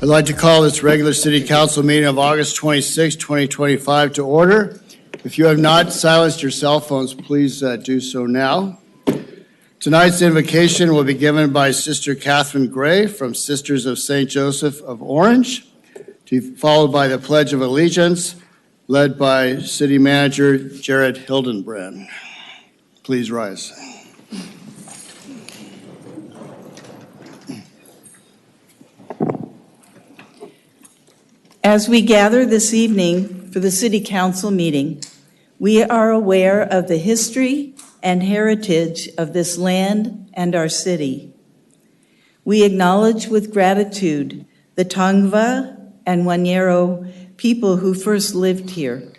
I'd like to call this regular City Council meeting of August 26, 2025 to order. If you have not silenced your cell phones, please do so now. Tonight's invocation will be given by Sister Catherine Gray from Sisters of St. Joseph of Orange, followed by the Pledge of Allegiance, led by City Manager Jared Hildenbrand. Please rise. As we gather this evening for the City Council meeting, we are aware of the history and heritage of this land and our city. We acknowledge with gratitude the Tongva and Guanero people who first lived here.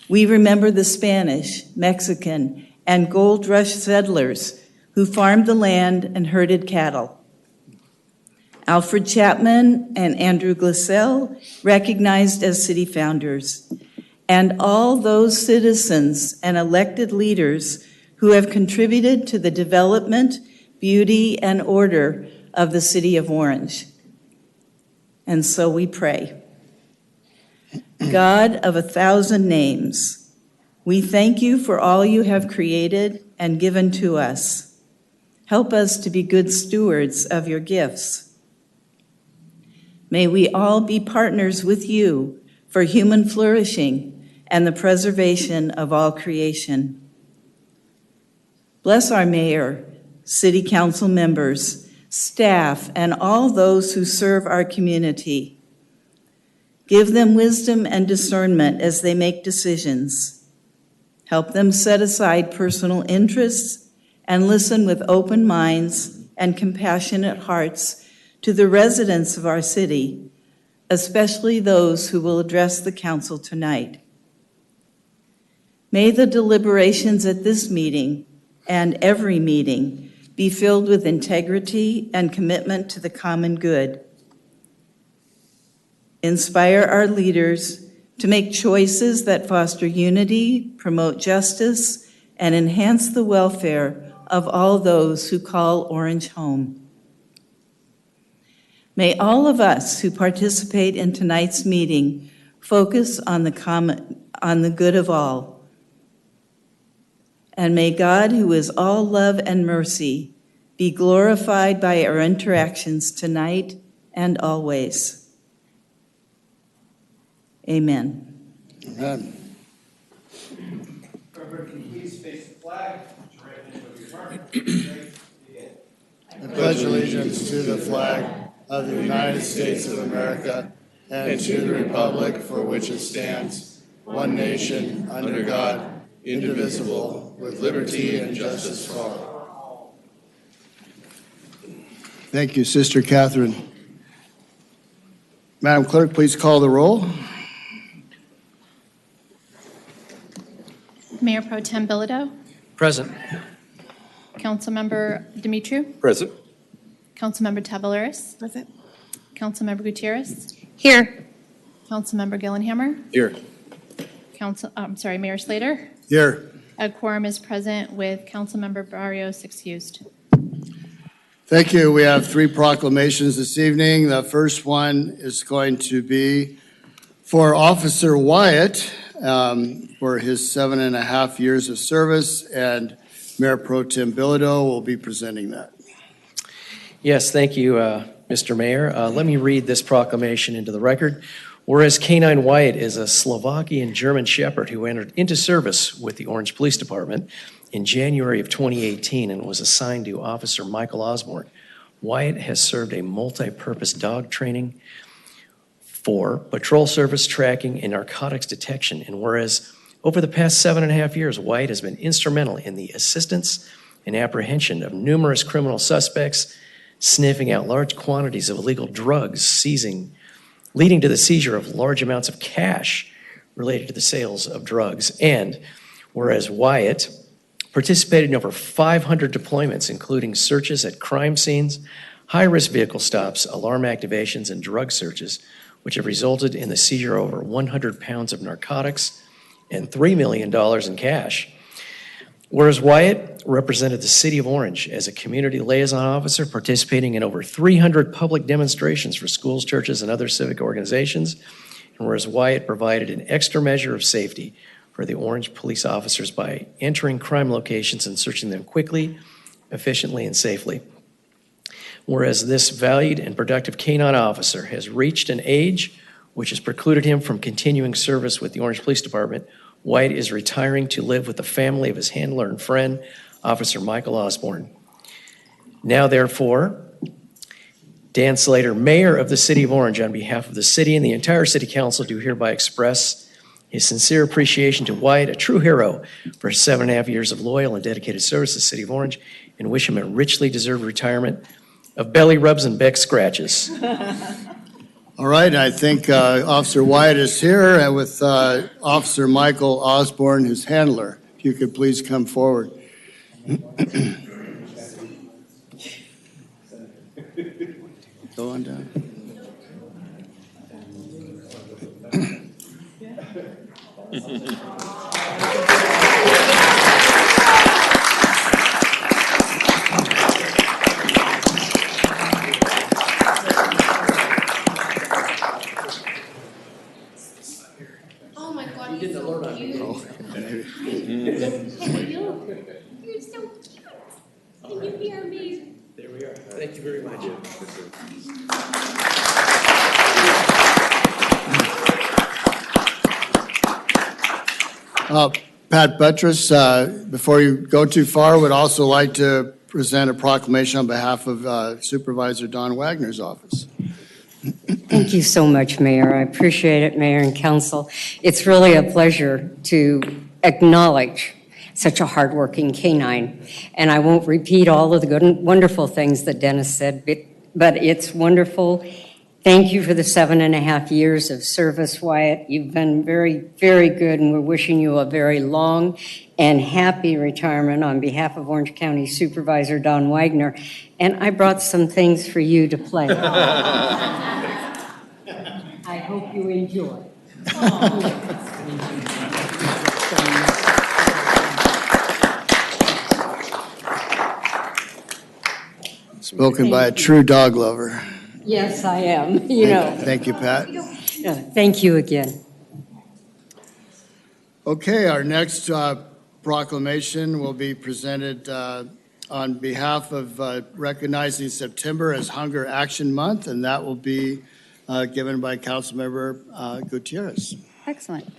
We remember the Spanish, Mexican, and gold rush settlers who farmed the land and herded cattle. Alfred Chapman and Andrew Glassell, recognized as city founders, and all those citizens and elected leaders who have contributed to the development, beauty, and order of the city of Orange. And so we pray. God of 1,000 names, we thank you for all you have created and given to us. Help us to be good stewards of your gifts. May we all be partners with you for human flourishing and the preservation of all creation. Bless our mayor, city council members, staff, and all those who serve our community. Give them wisdom and discernment as they make decisions. Help them set aside personal interests and listen with open minds and compassionate hearts to the residents of our city, especially those who will address the council tonight. May the deliberations at this meeting and every meeting be filled with integrity and commitment to the common good. Inspire our leaders to make choices that foster unity, promote justice, and enhance the welfare of all those who call Orange home. May all of us who participate in tonight's meeting focus on the good of all. And may God, who is all love and mercy, be glorified by our interactions tonight and always. Amen. Amen. Reverend, can you please face the flag? I pledge allegiance to the flag of the United States of America and to the republic for which it stands, one nation, under God, indivisible, with liberty and justice for all. Thank you, Sister Catherine. Madam Clerk, please call the roll. Mayor Pro Tem Bilodeau. Present. Councilmember Dimitriou. Present. Councilmember Tavaleris. Present. Councilmember Gutierrez. Here. Councilmember Gillenhammer. Here. Mayor Slater. Here. A quorum is present with Councilmember Barrios excused. Thank you. We have three proclamations this evening. The first one is going to be for Officer Wyatt for his 7.5 years of service, and Mayor Pro Tem Bilodeau will be presenting that. Yes, thank you, Mr. Mayor. Let me read this proclamation into the record. Whereas K-9 Wyatt is a Slovakian German Shepherd who entered into service with the Orange Police Department in January of 2018 and was assigned to Officer Michael Osborne. Wyatt has served a multi-purpose dog training for patrol service tracking and narcotics detection. And whereas over the past 7.5 years, Wyatt has been instrumental in the assistance and apprehension of numerous criminal suspects, sniffing out large quantities of illegal drugs, leading to the seizure of large amounts of cash related to the sales of drugs. And whereas Wyatt participated in over 500 deployments, including searches at crime scenes, high-risk vehicle stops, alarm activations, and drug searches, which have resulted in the seizure of over 100 pounds of narcotics and $3 million in cash. Whereas Wyatt represented the City of Orange as a community liaison officer, participating in over 300 public demonstrations for schools, churches, and other civic organizations. And whereas Wyatt provided an extra measure of safety for the Orange police officers by entering crime locations and searching them quickly, efficiently, and safely. Whereas this valued and productive K-9 officer has reached an age which has precluded him from continuing service with the Orange Police Department, Wyatt is retiring to live with the family of his handler and friend, Officer Michael Osborne. Now, therefore, Dan Slater, Mayor of the City of Orange, on behalf of the city and the entire City Council, do hereby express his sincere appreciation to Wyatt, a true hero, for his 7.5 years of loyal and dedicated service to the City of Orange, and wish him a richly deserved retirement of belly rubs and back scratches. All right, I think Officer Wyatt is here with Officer Michael Osborne, his handler. If you could please come forward. Go on down. Oh my God, he's so cute. Hey, you're so cute. Can you hear me? There we are. Thank you very much. Pat Buttress, before you go too far, would also like to present a proclamation on behalf of Supervisor Don Wagner's office. Thank you so much, Mayor. I appreciate it, Mayor and Council. It's really a pleasure to acknowledge such a hardworking K-9. And I won't repeat all of the good and wonderful things that Dennis said, but it's wonderful. Thank you for the 7.5 years of service, Wyatt. You've been very, very good, and we're wishing you a very long and happy retirement on behalf of Orange County Supervisor Don Wagner. And I brought some things for you to play. I hope you enjoy. Spoken by a true dog lover. Yes, I am, you know. Thank you, Pat. Thank you again. Okay, our next proclamation will be presented on behalf of recognizing September as Hunger Action Month, and that will be given by Councilmember Gutierrez. Excellent.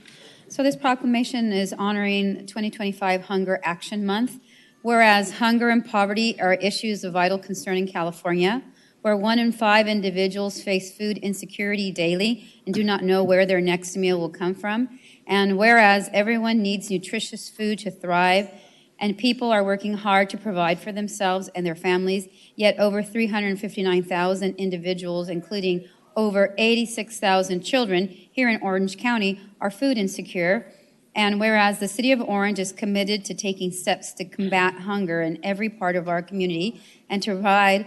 So this proclamation is honoring 2025 Hunger Action Month, whereas hunger and poverty are issues of vital concern in California, where 1 in 5 individuals face food insecurity daily and do not know where their next meal will come from, and whereas everyone needs nutritious food to thrive, and people are working hard to provide for themselves and their families, yet over 359,000 individuals, including over 86,000 children here in Orange County, are food insecure. And whereas the City of Orange is committed to taking steps to combat hunger in every part of our community and to provide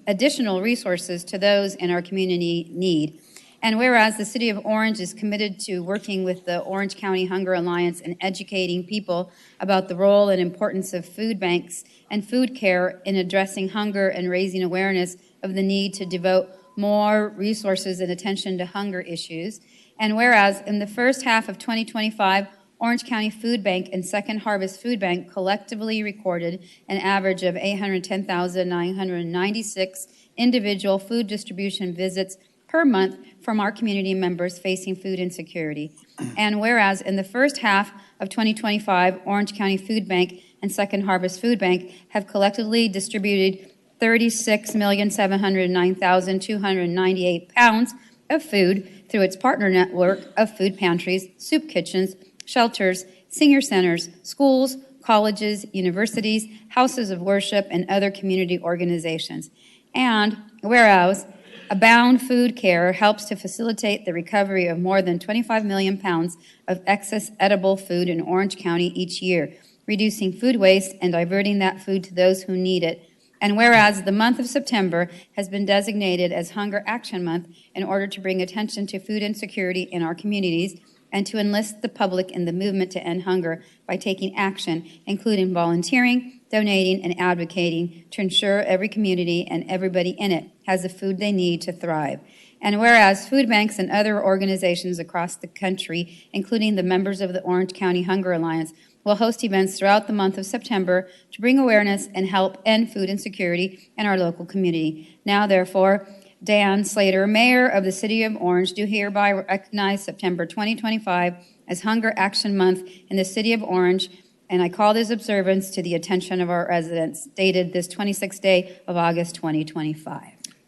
additional resources to those in our community need. And whereas the City of Orange is committed to working with the Orange County Hunger Alliance and educating people about the role and importance of food banks and food care in addressing hunger and raising awareness of the need to devote more resources and attention to hunger issues. And whereas in the first half of 2025, Orange County Food Bank and Second Harvest Food Bank collectively recorded an average of 810,996 individual food distribution visits per month from our community members facing food insecurity. And whereas in the first half of 2025, Orange County Food Bank and Second Harvest Food Bank have collectively distributed 36,709,298 pounds of food through its partner network of food pantries, soup kitchens, shelters, senior centers, schools, colleges, universities, houses of worship, and other community organizations. And whereas Abound Food Care helps to facilitate the recovery of more than 25 million pounds of excess edible food in Orange County each year, reducing food waste and diverting that food to those who need it. And whereas the month of September has been designated as Hunger Action Month in order to bring attention to food insecurity in our communities, and to enlist the public in the movement to end hunger by taking action, including volunteering, donating, and advocating to ensure every community and everybody in it has the food they need to thrive. And whereas food banks and other organizations across the country, including the members of the Orange County Hunger Alliance, will host events throughout the month of September to bring awareness and help end food insecurity in our local community. Now, therefore, Dan Slater, Mayor of the City of Orange, do hereby recognize September 2025 as Hunger Action Month in the City of Orange, and I call this observance to the attention of our residents, dated this 26th day of August 2025.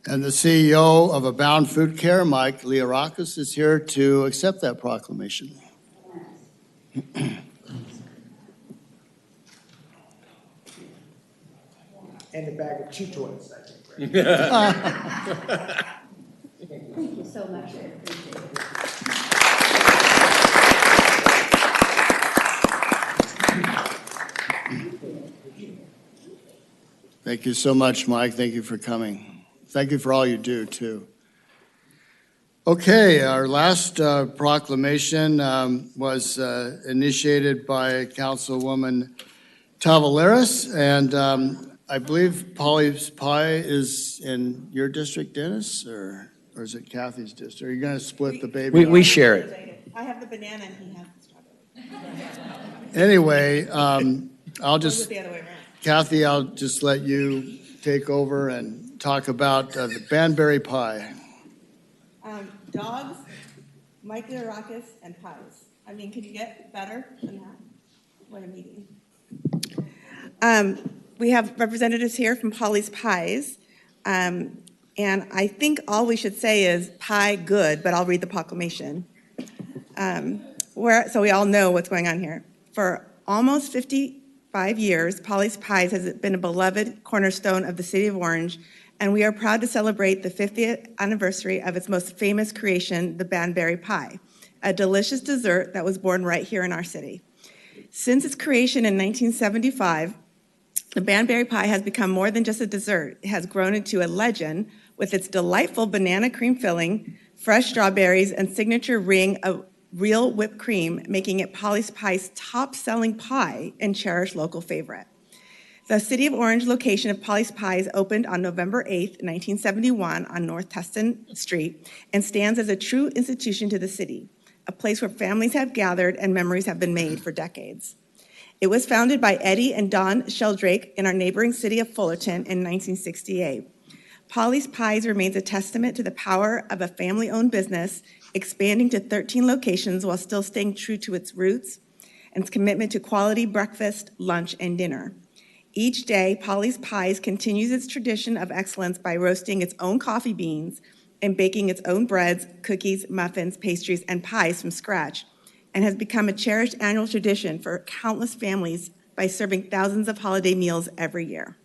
And the CEO of Abound Food Care, Mike Leorakis, is here to accept that proclamation. And a bag of chew toys, I think. Thank you so much. I appreciate it. Thank you so much, Mike. Thank you for coming. Thank you for all you do, too. Okay, our last proclamation was initiated by Councilwoman Tavalaris, and I believe Polly's Pie is in your district, Dennis, or is it Kathy's district? Are you going to split the baby? We share it. I have the banana and he has the strawberry. Anyway, I'll Or just, is it the other way around? Kathy, I'll just let you take over and talk about the Banbury Pie. Dogs, Mike Leorakis, and pies. I mean, could you get better than that? What a meeting. We have representatives here from Polly's Pies. And I think all we should say is pie good, but I'll read the proclamation. So we all know what's going on here. For almost 55 years, Polly's Pies has been a beloved cornerstone of the City of Orange, and we are proud to celebrate the 50th anniversary of its most famous creation, the Banbury Pie, a delicious dessert that was born right here in our city. Since its creation in 1975, the Banbury Pie has become more than just a dessert. It has grown into a legend with its delightful banana cream filling, fresh strawberries, and signature ring of real whipped cream, making it Polly's Pie's top-selling pie and cherished local favorite. The City of Orange location of Polly's Pies opened on November 8th, 1971 on North Tustin Street and stands as a true institution to the city, a place where families have gathered and memories have been made for decades. It was founded by Eddie and Don Sheldrake in our neighboring city of Fullerton in 1968. Polly's Pies remains a testament to the power of a family-owned business, expanding to 13 locations while still staying true to its roots and its commitment to quality breakfast, lunch, and dinner. Each day, Polly's Pies continues its tradition of excellence by roasting its own coffee beans and baking its own breads, cookies, muffins, pastries, and pies from scratch, and has become a cherished annual tradition for countless families by serving thousands of holiday meals every year.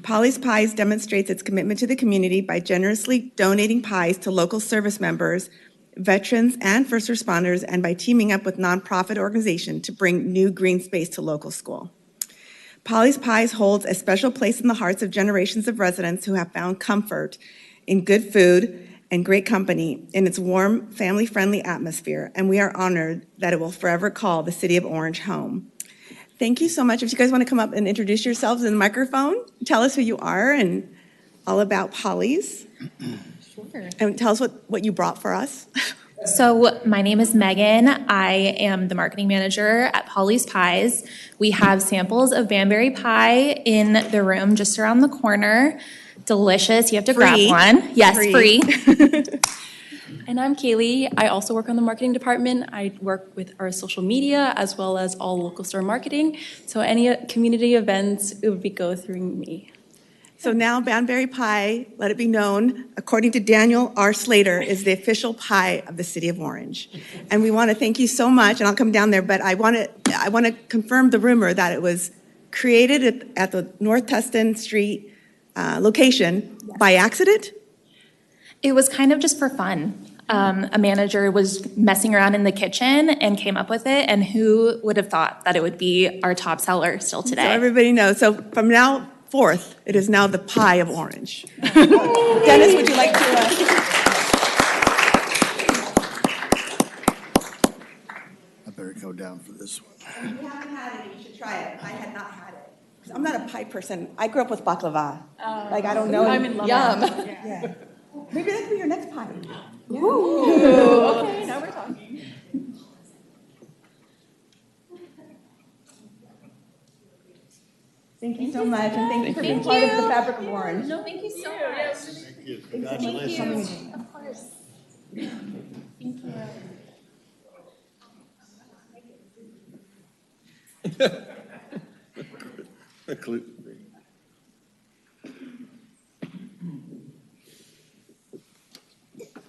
Polly's Pies demonstrates its commitment to the community by generously donating pies to local service members, veterans, and first responders, and by teaming up with nonprofit organizations to bring new green space to local school. Polly's Pies holds a special place in the hearts of generations of residents who have found comfort in good food and great company in its warm, family-friendly atmosphere, and we are honored that it will forever call the City of Orange home. Thank you so much. If you guys want to come up and introduce yourselves in the microphone, tell us who you are and all about Polly's. Sure. And tell us what you brought for us. So my name is Megan. I am the marketing manager at Polly's Pies. We have samples of Banbury pie in the room just around the corner. Delicious. You have to grab one. Yes, free. And I'm Kaylee. I also work on the marketing department. I work with our social media as well as all local store marketing. So any community events, it would go through me. So now Banbury Pie, let it be known, according to Daniel R. Slater, is the official pie of the City of Orange. And we want to thank you so much, and I'll come down there, but I want to confirm the rumor that it was created at the North Tustin Street location by accident? It was kind of just for fun. A manager was messing around in the kitchen and came up with it, and who would have thought that it would be our top seller still today? So everybody knows. So from now forth, it is now the pie of Orange. Dennis, would you like to? down for this one. If you haven't had it, you should try it. I had not had it. I'm not a pie person. I grew up with baklava. Like, I don't know. I'm in love. Yum. Yeah. Maybe that could be your next pie. Yeah. Ooh, okay, now we're talking. Thank you so much, and thank you for being part of the Fabric of Orange. No, thank you so much. Thank you. Congratulations. Of course.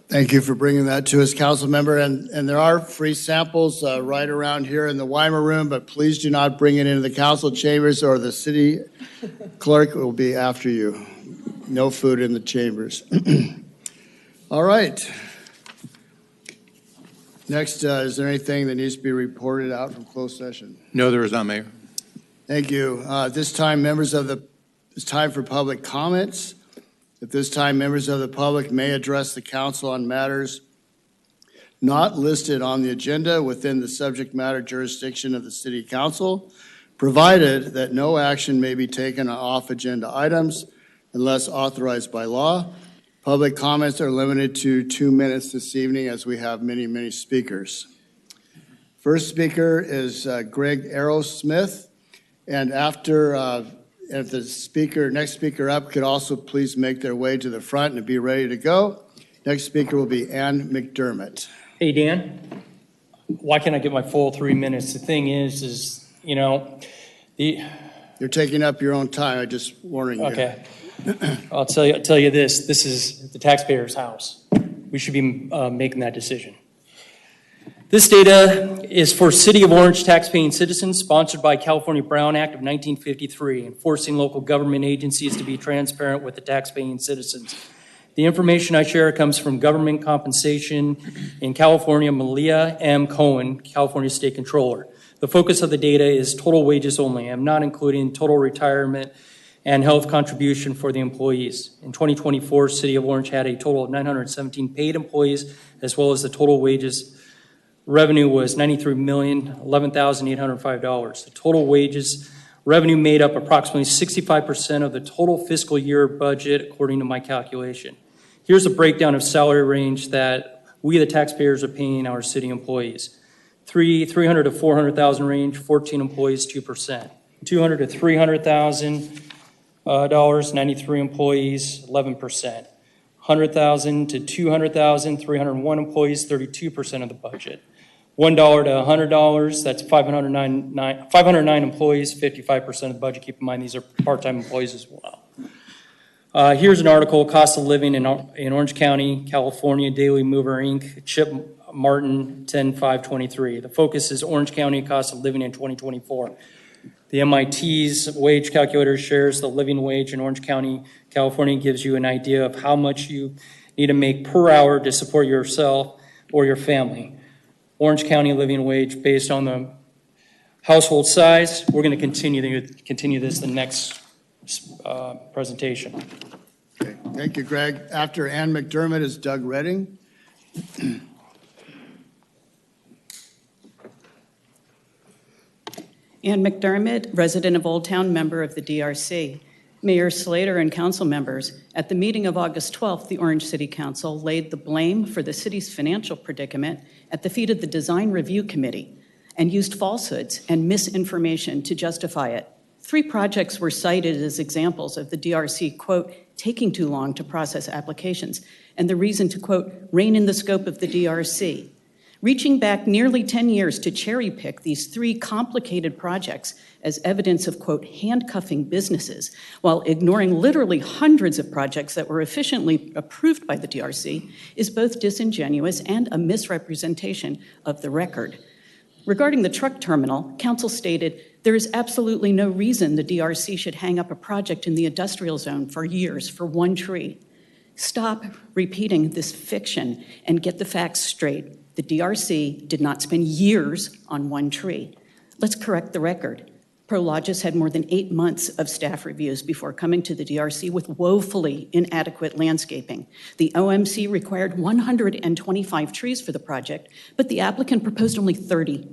Thank you for bringing that to us, council member. And there are free samples right around here in the Weimer room, but please do not bring it into the council chambers or the city clerk will be after you. No food in the chambers. All right. Next, is there anything that needs to be reported out from closed session? No, there is not, Mayor. Thank you. This time, it's time for public comments. At this time, members of the public may address the council on matters not listed on the agenda within the subject matter jurisdiction of the City Council, provided that no action may be taken on off-agenda items unless authorized by law. Public comments are limited to 2 minutes this evening as we have many, many speakers. First speaker is Greg Arrowsmith, and after if the next speaker up could also please make their way to the front and be ready to go. Next speaker will be Ann McDermott. Hey, Dan. Why can't I get my full 3 minutes? The thing is, you know, You're taking up your own time. I'm just warning you. Okay. I'll tell you this. This is the taxpayer's house. We should be making that decision. This data is for City of Orange taxpaying citizens, sponsored by California Brown Act of 1953, enforcing local government agencies to be transparent with the taxpaying citizens. The information I share comes from Government Compensation in California, Malia M. Cohen, California State Controller. The focus of the data is total wages only. I'm not including total retirement and health contribution for the employees. In 2024, City of Orange had a total of 917 paid employees, as well as the total wages revenue was $93,011,805. The total wages revenue made up approximately 65% of the total fiscal year budget, according to my calculation. Here's a breakdown of salary range that we, the taxpayers, are paying our city employees. $300,000 to $400,000 range, 14 employees, 2%. $200,000 to $300,000, 93 employees, 11%. $100,000 to $200,000, 301 employees, 32% of the budget. $1 to $100, that's 509 employees, 55% of the budget. Keep in mind, these are part-time employees as well. Here's an article, Cost of Living in Orange County, California, Daily Mover, Inc., Chip Martin, 10/5/23. The focus is Orange County cost of living in 2024. The MIT's wage calculator shares the living wage in Orange County, California, gives you an idea of how much you need to make per hour to support yourself or your family. Orange County living wage based on the household size. We're going to continue this the next presentation. Okay. Thank you, Greg. After Ann McDermott is Doug Redding. Ann McDermott, resident of Old Town, member of the DRC. Mayor Slater and council members, at the meeting of August 12th, the Orange City Council laid the blame for the city's financial predicament at the feet of the Design Review Committee and used falsehoods and misinformation to justify it. 3 projects were cited as examples of the DRC, quote, taking too long to process applications, and the reason to, quote, rein in the scope of the DRC. Reaching back nearly 10 years to cherry pick these 3 complicated projects as evidence of, quote, handcuffing businesses, while ignoring literally hundreds of projects that were efficiently approved by the DRC, is both disingenuous and a misrepresentation of the record. Regarding the truck terminal, council stated, there is absolutely no reason the DRC should hang up a project in the industrial zone for years for 1 tree. Stop repeating this fiction and get the facts straight. The DRC did not spend years on 1 tree. Let's correct the record. Prologis had more than 8 months of staff reviews before coming to the DRC with woefully inadequate landscaping. The OMC required 125 trees for the project, but the applicant proposed only 30.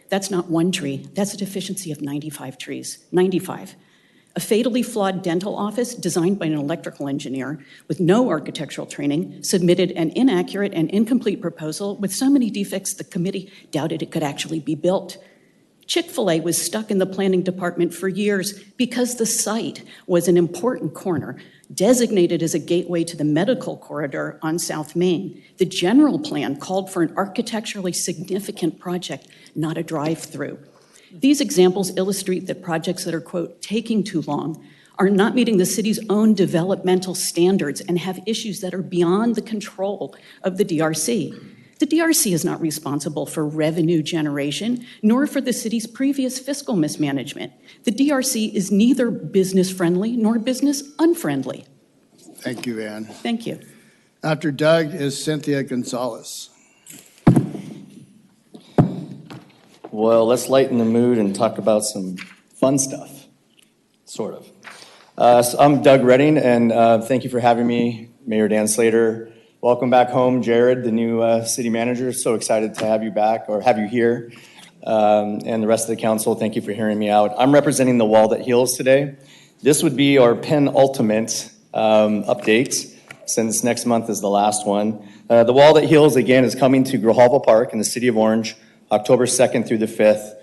That's not one tree. That's a deficiency of 95 trees. 95. A fatally flawed dental office designed by an electrical engineer with no architectural training submitted an inaccurate and incomplete proposal with so many defects the committee doubted it could actually be built. Chick-fil-A was stuck in the planning department for years because the site was an important corner, designated as a gateway to the medical corridor on South Main. The general plan called for an architecturally significant project, not a drive-through. These examples illustrate that projects that are, quote, taking too long are not meeting the city's own developmental standards and have issues that are beyond the control of the DRC. The DRC is not responsible for revenue generation, nor for the city's previous fiscal mismanagement. The DRC is neither business-friendly nor business-unfriendly. Thank you, Ann. Thank you. After Doug is Cynthia Gonzalez. Well, let's lighten the mood and talk about some fun stuff, sort of. So I'm Doug Redding, and thank you for having me, Mayor Dan Slater. Welcome back home, Jared, the new city manager. So excited to have you back, or have you here. And the rest of the council, thank you for hearing me out. I'm representing the Wall That Heals today. This would be our penultimate update, since next month is the last one. The Wall That Heals, again, is coming to Grijalva Park in the city of Orange, October 2nd through the 5th.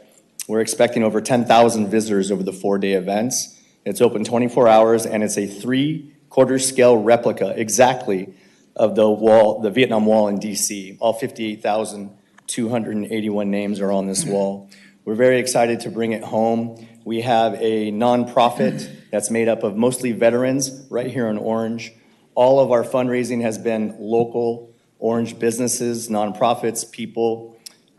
We're expecting over 10,000 visitors over the 4-day events. It's open 24 hours, and it's a 3/4 scale replica, exactly, of the Vietnam Wall in DC. All 58,281 names are on this wall. We're very excited to bring it home. We have a nonprofit that's made up of mostly veterans right here in Orange. All of our fundraising has been local Orange businesses, nonprofits, people.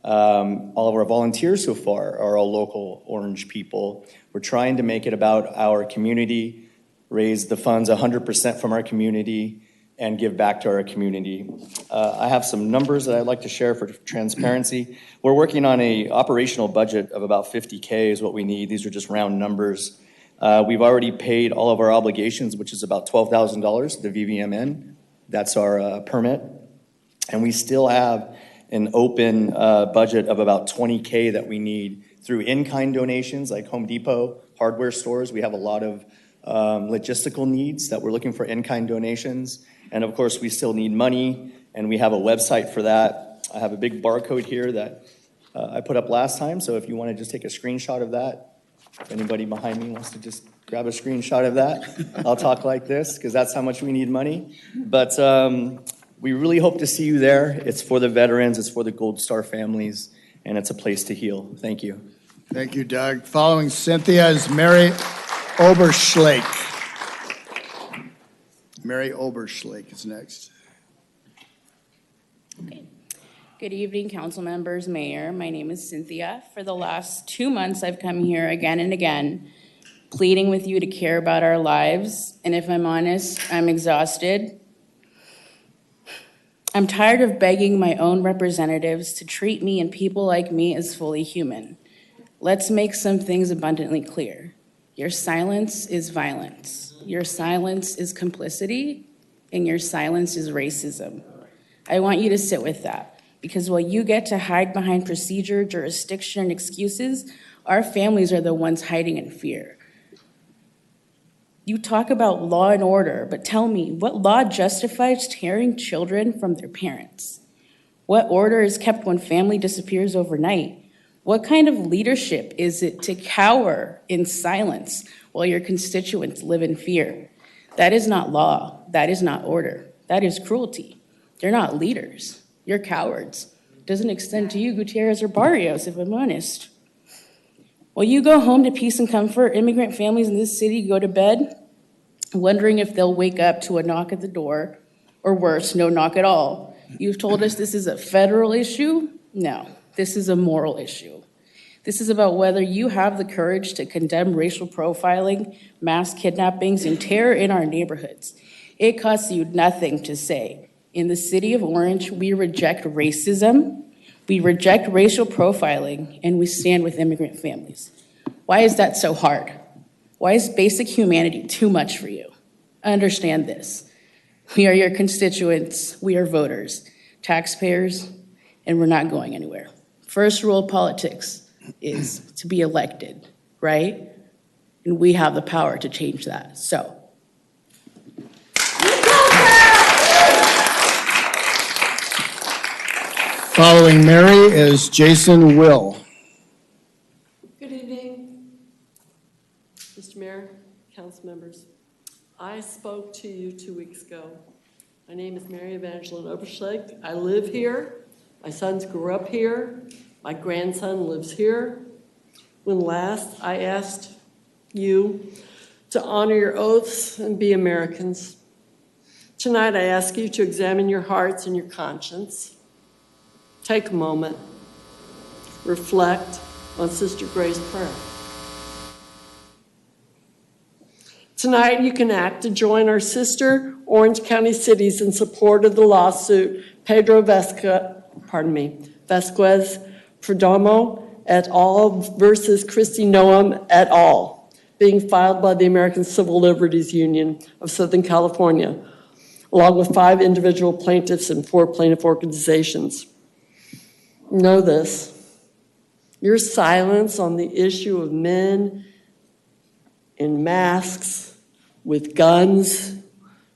All of our volunteers so far are all local Orange people. We're trying to make it about our community, raise the funds 100% from our community, and give back to our community. I have some numbers that I'd like to share for transparency. We're working on an operational budget of about $50K is what we need. These are just round numbers. We've already paid all of our obligations, which is about $12,000 to VVMN. That's our permit. And we still have an open budget of about $20K that we need through in-kind donations like Home Depot, hardware stores. We have a lot of logistical needs that we're looking for in-kind donations. And of course, we still need money, and we have a website for that. I have a big barcode here that I put up last time, so if you want to just take a screenshot of that, if anybody behind me wants to just grab a screenshot of that, I'll talk like this, because that's how much we need money. But we really hope to see you there. It's for the veterans, it's for the Gold Star families, and it's a place to heal. Thank you. Thank you, Doug. Following Cynthia is Mary Oberschlake. Mary Oberschlake is next. Okay. Good evening, council members, mayor. My name is Cynthia. For the last 2 months, I've come here again and again, pleading with you to care about our lives. And if I'm honest, I'm exhausted. I'm tired of begging my own representatives to treat me and people like me as fully human. Let's make some things abundantly clear. Your silence is violence. Your silence is complicity, and your silence is racism. I want you to sit with that, because while you get to hide behind procedure, jurisdiction, and excuses, our families are the ones hiding in fear. You talk about law and order, but tell me, what law justifies tearing children from their parents? What order is kept when family disappears overnight? What kind of leadership is it to cower in silence while your constituents live in fear? That is not law. That is not order. That is cruelty. You're not leaders. You're cowards. It doesn't extend to you, Gutierrez or Barrios, if I'm honest. While you go home to peace and comfort, immigrant families in this city go to bed wondering if they'll wake up to a knock at the door, or worse, no knock at all. You've told us this is a federal issue? No, this is a moral issue. This is about whether you have the courage to condemn racial profiling, mass kidnappings, and terror in our neighborhoods. It costs you nothing to say. In the city of Orange, we reject racism, we reject racial profiling, and we stand with immigrant families. Why is that so hard? Why is basic humanity too much for you? Understand this. We are your constituents, we are voters, taxpayers, and we're not going anywhere. First rule of politics, is to be elected, right? And we have the power to change that, so. Following Mary is Jason Will. Good evening, Mr. Mayor, council members. I spoke to you 2 weeks ago. My name is Mary Evangeline Oberschlag. I live here. My sons grew up here. My grandson lives here. When last I asked you to honor your oaths and be Americans. Tonight I ask you to examine your hearts and your conscience. Take a moment, reflect on Sister Gray's prayer. Tonight you can act to join our sister Orange County cities in support of the lawsuit Pedro Vasquez Perdomo et al. Versus Christy Noam et al. Being filed by the American Civil Liberties Union of Southern California, along with 5 individual plaintiffs and 4 plaintiff organizations. Know this, your silence on the issue of men in masks, with guns,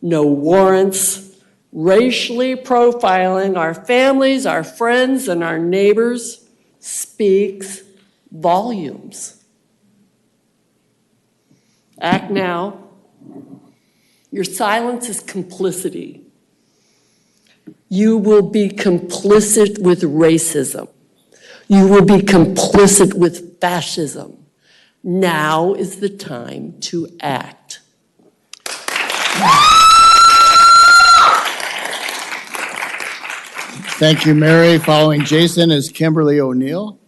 no warrants, racially profiling our families, our friends, and our neighbors speaks volumes. Act now. Your silence is complicity. You will be complicit with racism. You will be complicit with fascism. Now is the time to act. Thank you, Mary. Following Jason is Kimberly O'Neill.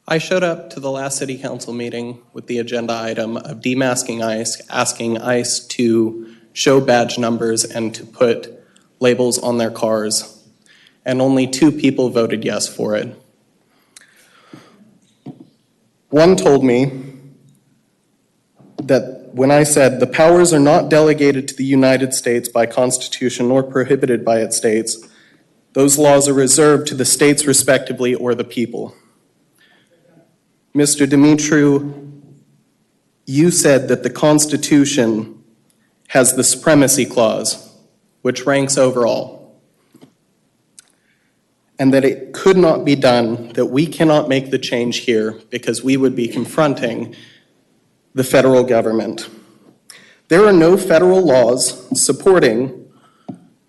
I showed up to the last city council meeting with the agenda item of demasking ICE, asking ICE to show badge numbers and to put labels on their cars. And only 2 people voted yes for it. One told me that when I said the powers are not delegated to the United States by Constitution nor prohibited by its states, those laws are reserved to the states respectively or the people. Mr. Dumitru, you said that the Constitution has the supremacy clause, which ranks over all, and that it could not be done, that we cannot make the change here because we would be confronting the federal government. There are no federal laws supporting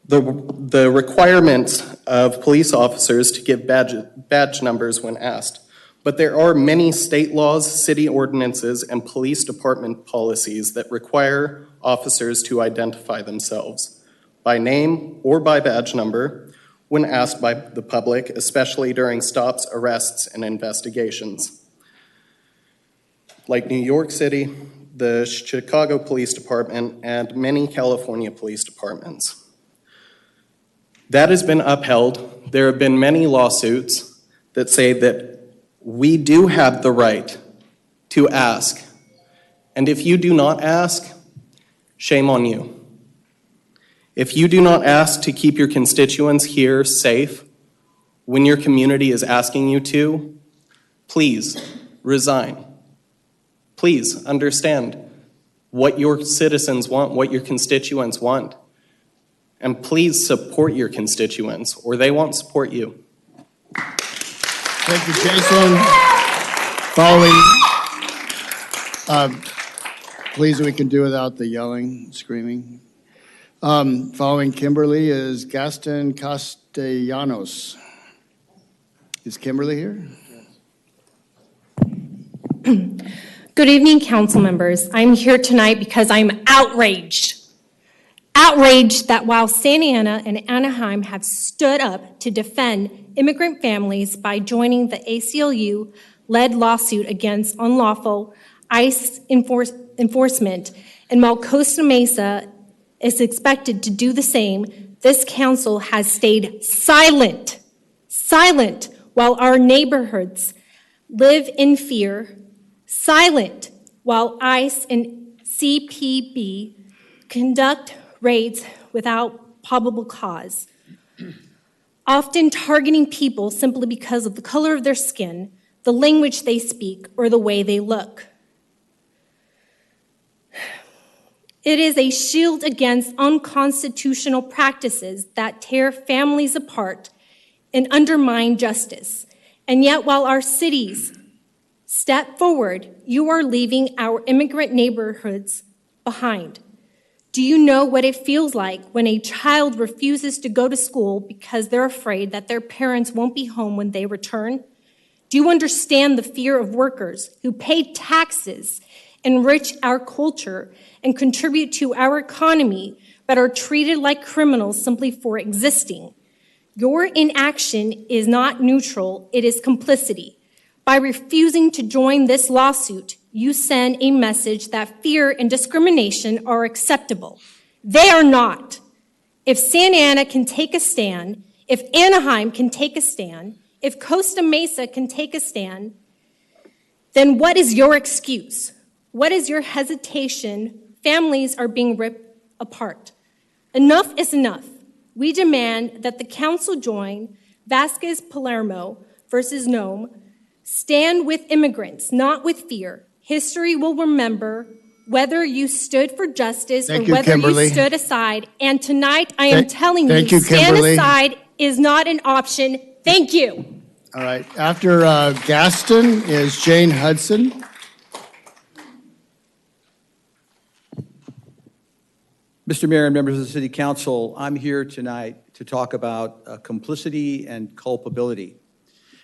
the requirements of police officers to give badge numbers when asked. But there are many state laws, city ordinances, and police department policies that require officers to identify themselves by name or by badge number when asked by the public, especially during stops, arrests, and investigations. Like New York City, the Chicago Police Department, and many California police departments. That has been upheld. There have been many lawsuits that say that we do have the right to ask. And if you do not ask, shame on you. If you do not ask to keep your constituents here safe when your community is asking you to, please resign. Please understand what your citizens want, what your constituents want. And please support your constituents, or they won't support you. Thank you, Jason. Following, please, we can do without the yelling, screaming. Following Kimberly is Gaston Castellanos. Is Kimberly here? Good evening, council members. I'm here tonight because I'm outraged. Outraged that while Santa Ana and Anaheim have stood up to defend immigrant families by joining the ACLU-led lawsuit against unlawful ICE enforcement, and while Costa Mesa is expected to do the same, this council has stayed silent while our neighborhoods live in fear, silent while ICE and CPB conduct raids without probable cause. often targeting people simply because of the color of their skin, the language they speak, or the way they look. It is a shield against unconstitutional practices that tear families apart and undermine justice. And yet, while our cities step forward, you are leaving our immigrant neighborhoods behind. Do you know what it feels like when a child refuses to go to school because they're afraid that their parents won't be home when they return? Do you understand the fear of workers who pay taxes, enrich our culture, and contribute to our economy, but are treated like criminals simply for existing? Your inaction is not neutral, it is complicity. By refusing to join this lawsuit, you send a message that fear and discrimination are acceptable. They are not. If Santa Ana can take a stand, if Anaheim can take a stand, if Costa Mesa can take a stand, then what is your excuse? What is your hesitation? Families are being ripped apart. Enough is enough. We demand that the council join Vasquez Palermo versus Nome. Stand with immigrants, not with fear. History will remember whether you stood for justice or whether you stood aside. And tonight, I am telling you, stand aside is not an option. Thank you. All right. After Gaston is Jane Hudson. Mr. Mayor and members of the City Council, I'm here tonight to talk about complicity and culpability.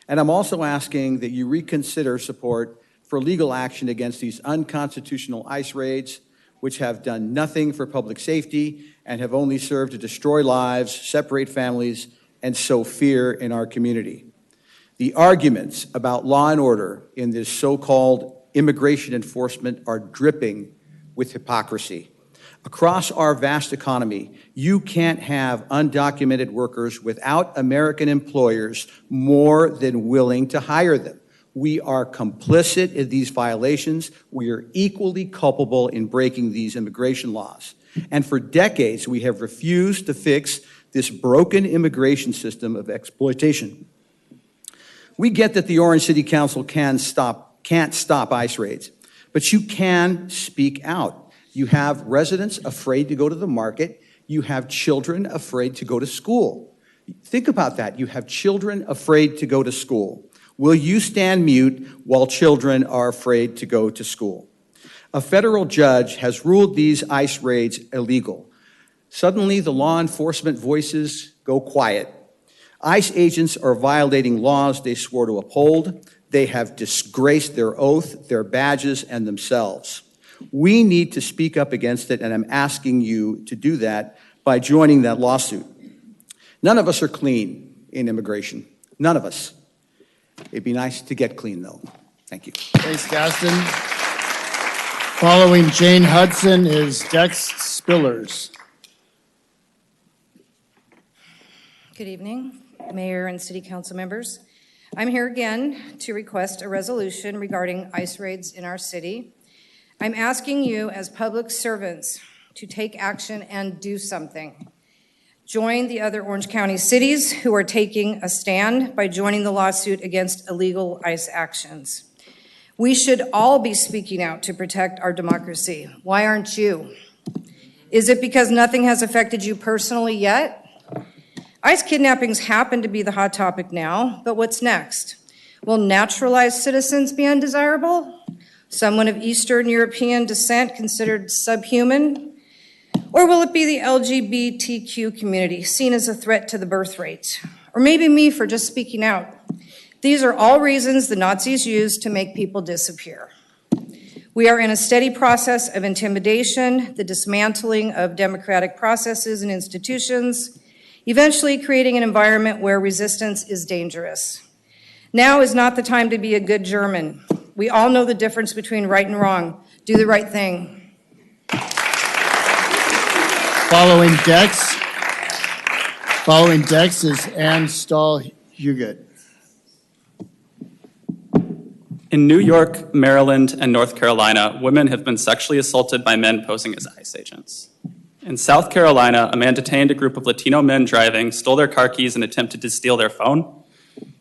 And I'm also asking that you reconsider support for legal action against these unconstitutional ICE raids, which have done nothing for public safety and have only served to destroy lives, separate families, and sow fear in our community. The arguments about law and order in this so-called immigration enforcement are dripping with hypocrisy. Across our vast economy, you can't have undocumented workers without American employers more than willing to hire them. We are complicit in these violations. We are equally culpable in breaking these immigration laws. And for decades, we have refused to fix this broken immigration system of exploitation. We get that the Orange City Council can't stop ICE raids, but you can speak out. You have residents afraid to go to the market. You have children afraid to go to school. Think about that. You have children afraid to go to school. Will you stand mute while children are afraid to go to school? A federal judge has ruled these ICE raids illegal. Suddenly, the law enforcement voices go quiet. ICE agents are violating laws they swore to uphold. They have disgraced their oath, their badges, and themselves. We need to speak up against it, and I'm asking you to do that by joining that lawsuit. None of us are clean in immigration. None of us. It'd be nice to get clean, though. Thank you. Thanks, Gaston. Following Jane Hudson is Dex Spillers. Good evening, Mayor and City Council members. I'm here again to request a resolution regarding ICE raids in our city. I'm asking you as public servants to take action and do something. Join the other Orange County cities who are taking a stand by joining the lawsuit against illegal ICE actions. We should all be speaking out to protect our democracy. Why aren't you? Is it because nothing has affected you personally yet? ICE kidnappings happen to be the hot topic now, but what's next? Will naturalized citizens be undesirable? Someone of Eastern European descent considered subhuman? Or will it be the LGBTQ community seen as a threat to the birth rate? Or maybe me for just speaking out? These are all reasons the Nazis used to make people disappear. We are in a steady process of intimidation, the dismantling of democratic processes and institutions, eventually creating an environment where resistance is dangerous. Now is not the time to be a good German. We all know the difference between right and wrong. Do the right thing. Following Dex is Ann Stahl-Huget. In New York, Maryland, and North Carolina, women have been sexually assaulted by men posing as ICE agents. In South Carolina, a man detained a group of Latino men driving, stole their car keys, and attempted to steal their phone.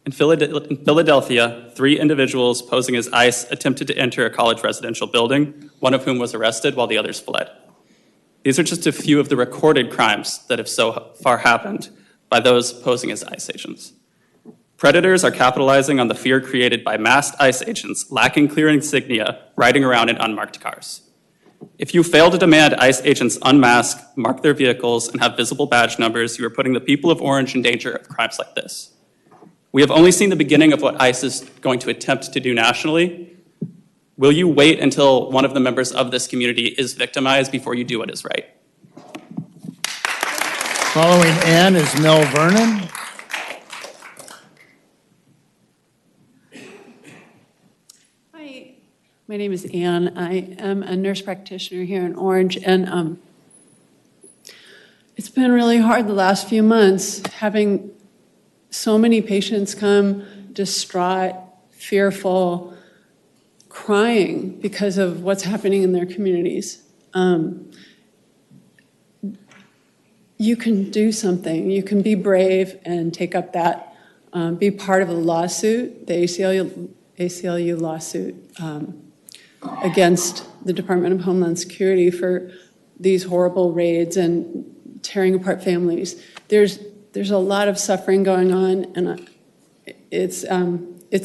In Philadelphia, 3 individuals posing as ICE attempted to enter a college residential building, one of whom was arrested while the others fled. These are just a few of the recorded crimes that have so far happened by those posing as ICE agents. Predators are capitalizing on the fear created by masked ICE agents lacking clear insignia riding around in unmarked cars. If you fail to demand ICE agents unmask, mark their vehicles, and have visible badge numbers, you are putting the people of Orange in danger of crimes like this. We have only seen the beginning of what ICE is going to attempt to do nationally. Will you wait until one of the members of this community is victimized before you do what is right? Following Ann is Mel Vernon. Hi, my name is Ann. I am a nurse practitioner here in Orange, and it's been really hard the last few months having so many patients come distraught, fearful, crying because of what's happening in their communities. You can do something. You can be brave and take up that, be part of a lawsuit, the ACLU lawsuit against the Department of Homeland Security for these horrible raids and tearing apart families. There's a lot of suffering going on, and it's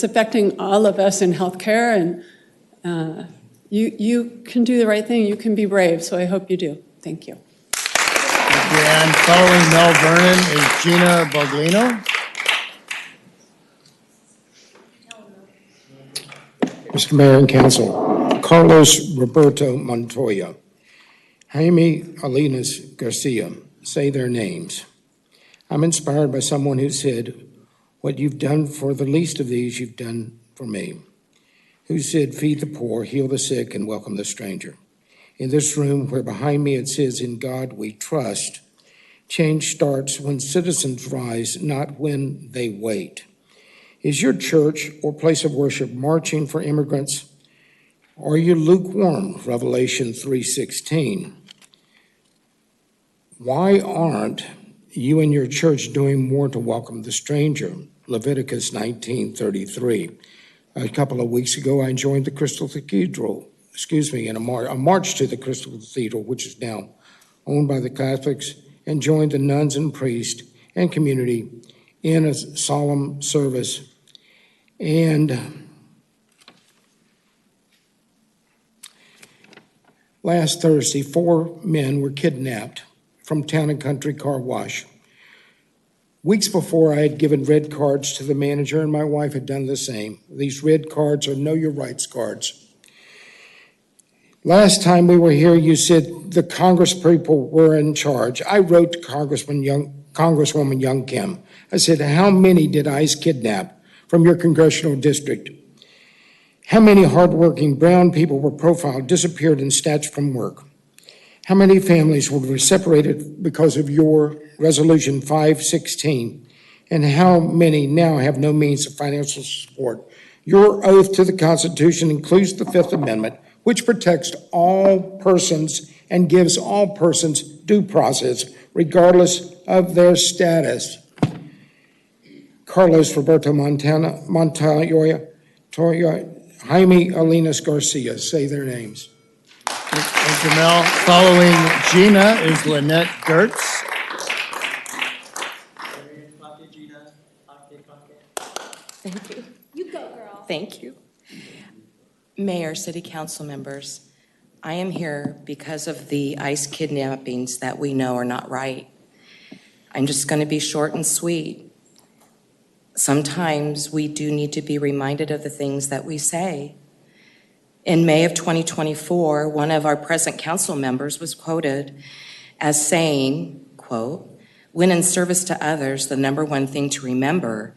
affecting all of us in healthcare, and you can do the right thing. You can be brave, so I hope you do. Thank you. Thank you, Ann. Following Mel Vernon is Gina Boglino. Mr. Mayor and Council, Carlos Roberto Montoya, Jaime Alinas Garcia, say their names. I'm inspired by someone who said, "What you've done for the least of these, you've done for me." Who said, "Feed the poor, heal the sick, and welcome the stranger." In this room, where behind me it says, "In God we trust," change starts when citizens rise, not when they wait. Is your church or place of worship marching for immigrants? Are you lukewarm? Revelation 3:16. Why aren't you and your church doing more to welcome the stranger? Leviticus 19:33. A couple of weeks ago, I joined the Crystal Cathedral, in a march to the Crystal Cathedral, which is now owned by the Catholics, and joined the nuns and priests and community in a solemn service. And last Thursday, 4 men were kidnapped from Town and Country Car Wash. Weeks before, I had given red cards to the manager, and my wife had done the same. These red cards are Know Your Rights cards. Last time we were here, you said the Congress people were in charge. I wrote to Congresswoman Young Kim. I said, "How many did ICE kidnap from your congressional district? How many hardworking brown people were profiled, disappeared, and snatched from work? How many families were separated because of your Resolution 516? And how many now have no means of financial support?" Your oath to the Constitution includes the Fifth Amendment, which protects all persons and gives all persons due process, regardless of their status. Carlos Roberto Montoya, Jaime Alinas Garcia, say their names. Thank you, Mel. Following Gina is Lynette Gertz. Thank you. You go, girl. Thank you. Mayor, City Council members, I am here because of the ICE kidnappings that we know are not right. I'm just going to be short and sweet. Sometimes we do need to be reminded of the things that we say. In May of 2024, one of our present council members was quoted as saying, quote, "When in service to others, the number one thing to remember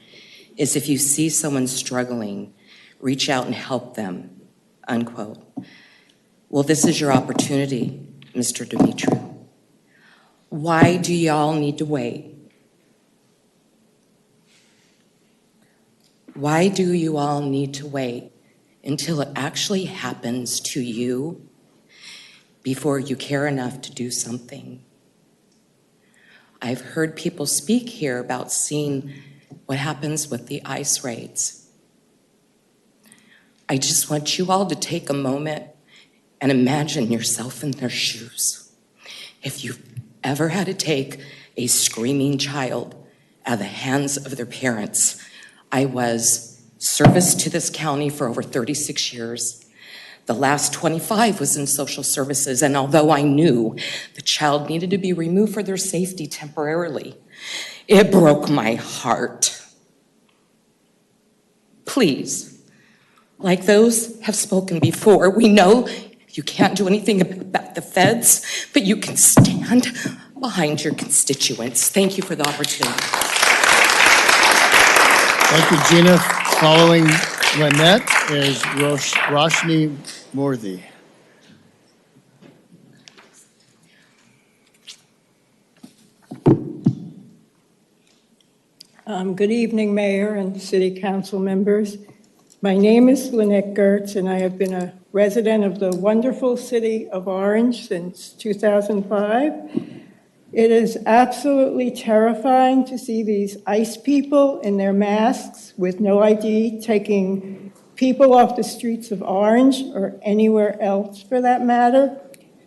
is if you see someone struggling, reach out and help them," unquote. Well, this is your opportunity, Mr. Dimitri. Why do y'all need to wait? Why do you all need to wait until it actually happens to you before you care enough to do something? I've heard people speak here about seeing what happens with the ICE raids. I just want you all to take a moment and imagine yourself in their shoes. If you've ever had to take a screaming child out of the hands of their parents, I was service to this county for over 36 years. The last 25 was in social services, and although I knew the child needed to be removed for their safety temporarily, it broke my heart. Please, like those have spoken before, we know you can't do anything about the feds, but you can stand behind your constituents. Thank you for the opportunity. Thank you, Gina. Following Lynette is Roshni Morthy. Good evening, Mayor and City Council members. My name is Lynette Gertz, and I have been a resident of the wonderful city of Orange since 2005. It is absolutely terrifying to see these ICE people in their masks with no ID taking people off the streets of Orange or anywhere else for that matter.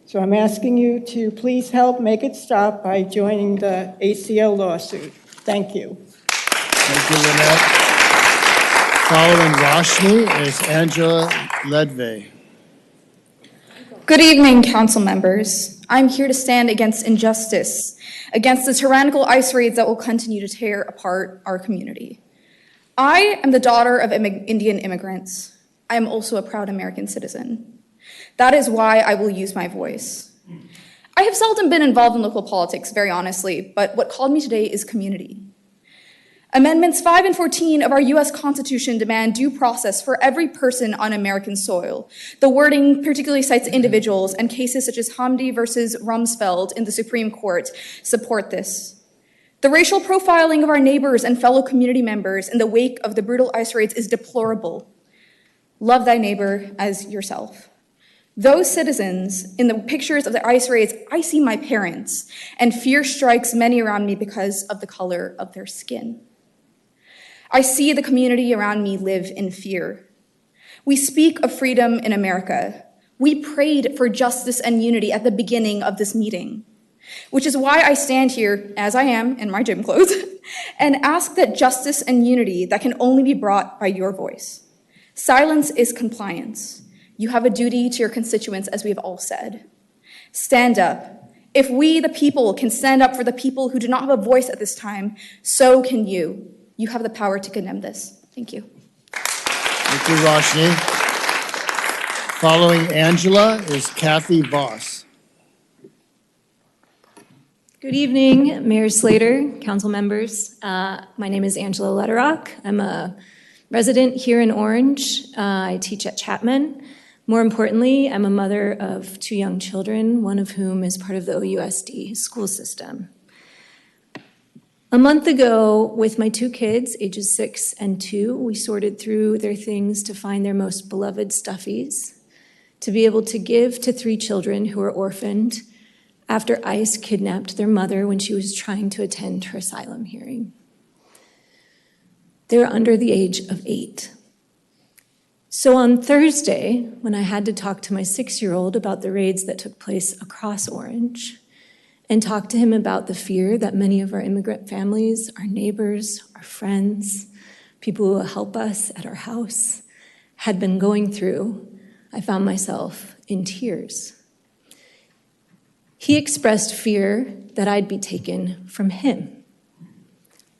So I'm asking you to please help make it stop by joining the ACL lawsuit. Thank you. Thank you, Lynette. Following Roshni is Angela Ledvay. Good evening, council members. I'm here to stand against injustice, against the tyrannical ICE raids that will continue to tear apart our community. I am the daughter of Indian immigrants. I am also a proud American citizen. That is why I will use my voice. I have seldom been involved in local politics, very honestly, but what called me today is community. Amendments 5 and 14 of our U.S. Constitution demand due process for every person on American soil. The wording particularly cites individuals, and cases such as Hamdi versus Rumsfeld in the Supreme Court support this. The racial profiling of our neighbors and fellow community members in the wake of the brutal ICE raids is deplorable. Love thy neighbor as yourself. Those citizens in the pictures of the ICE raids, I see my parents, and fear strikes many around me because of the color of their skin. I see the community around me live in fear. We speak of freedom in America. We prayed for justice and unity at the beginning of this meeting, which is why I stand here, as I am in my gym clothes, and ask that justice and unity that can only be brought by your voice. Silence is compliance. You have a duty to your constituents, as we have all said. Stand up. If we, the people, can stand up for the people who do not have a voice at this time, so can you. You have the power to condemn this. Thank you. Thank you, Roshni. Following Angela is Kathy Voss. Good evening, Mayor Slater, council members. My name is Angela Letterock. I'm a resident here in Orange. I teach at Chapman. More importantly, I'm a mother of 2 young children, one of whom is part of the OUSD school system. A month ago, with my 2 kids, ages 6 and 2, we sorted through their things to find their most beloved stuffies, to be able to give to 3 children who were orphaned after ICE kidnapped their mother when she was trying to attend her asylum hearing. They were under the age of 8. So on Thursday, when I had to talk to my 6-year-old about the raids that took place across Orange, and talk to him about the fear that many of our immigrant families, our neighbors, our friends, people who will help us at our house, had been going through, I found myself in tears. He expressed fear that I'd be taken from him.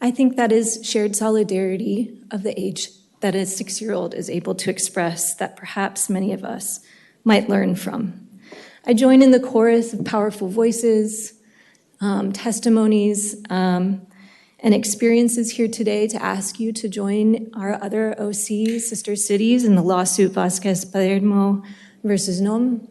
I think that is shared solidarity of the age that a 6-year-old is able to express that perhaps many of us might learn from. I join in the chorus of powerful voices, testimonies, and experiences here today to ask you to join our other OC sister cities in the lawsuit Vasquez-Palermo versus NOM.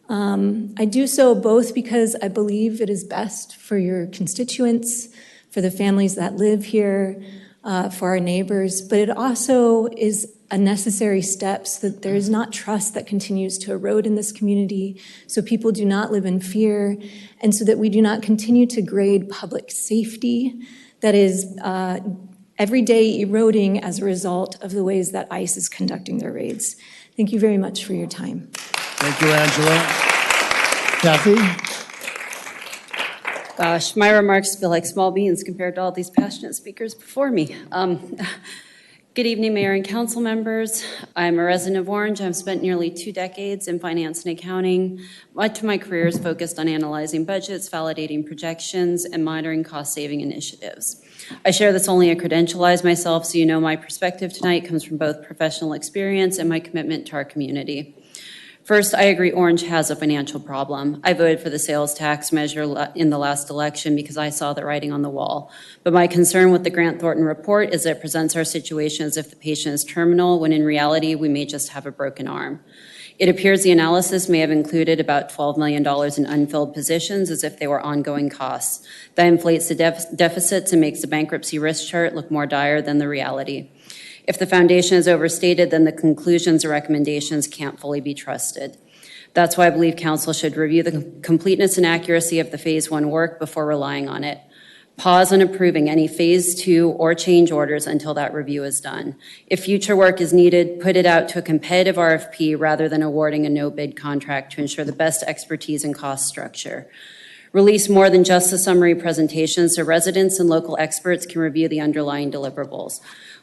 I do so both because I believe it is best for your constituents, for the families that live here, for our neighbors, but it also is unnecessary steps, that there is not trust that continues to erode in this community, so people do not live in fear, and so that we do not continue to grade public safety that is every day eroding as a result of the ways that ICE is conducting their raids. Thank you very much for your time. Thank you, Angela. Kathy? Gosh, my remarks feel like small beans compared to all these passionate speakers before me. Good evening, Mayor and Council members. I'm a resident of Orange. I've spent nearly 2 decades in finance and accounting. Much of my career is focused on analyzing budgets, validating projections, and monitoring cost-saving initiatives. I share this only to credentialize myself so you know my perspective tonight comes from both professional experience and my commitment to our community. First, I agree Orange has a financial problem. I voted for the sales tax measure in the last election because I saw the writing on the wall. But my concern with the Grant Thornton report is that it presents our situation as if the patient is terminal, when in reality, we may just have a broken arm. It appears the analysis may have included about $12 million in unfilled positions as if they were ongoing costs. That inflates the deficits and makes the bankruptcy risk chart look more dire than the reality. If the foundation is overstated, then the conclusions or recommendations can't fully be trusted. That's why I believe Council should review the completeness and accuracy of the Phase 1 work before relying on it. Pause on approving any Phase 2 or change orders until that review is done. If future work is needed, put it out to a competitive RFP rather than awarding a no-bid contract to ensure the best expertise and cost structure. Release more than just the summary presentations so residents and local experts can review the underlying deliverables.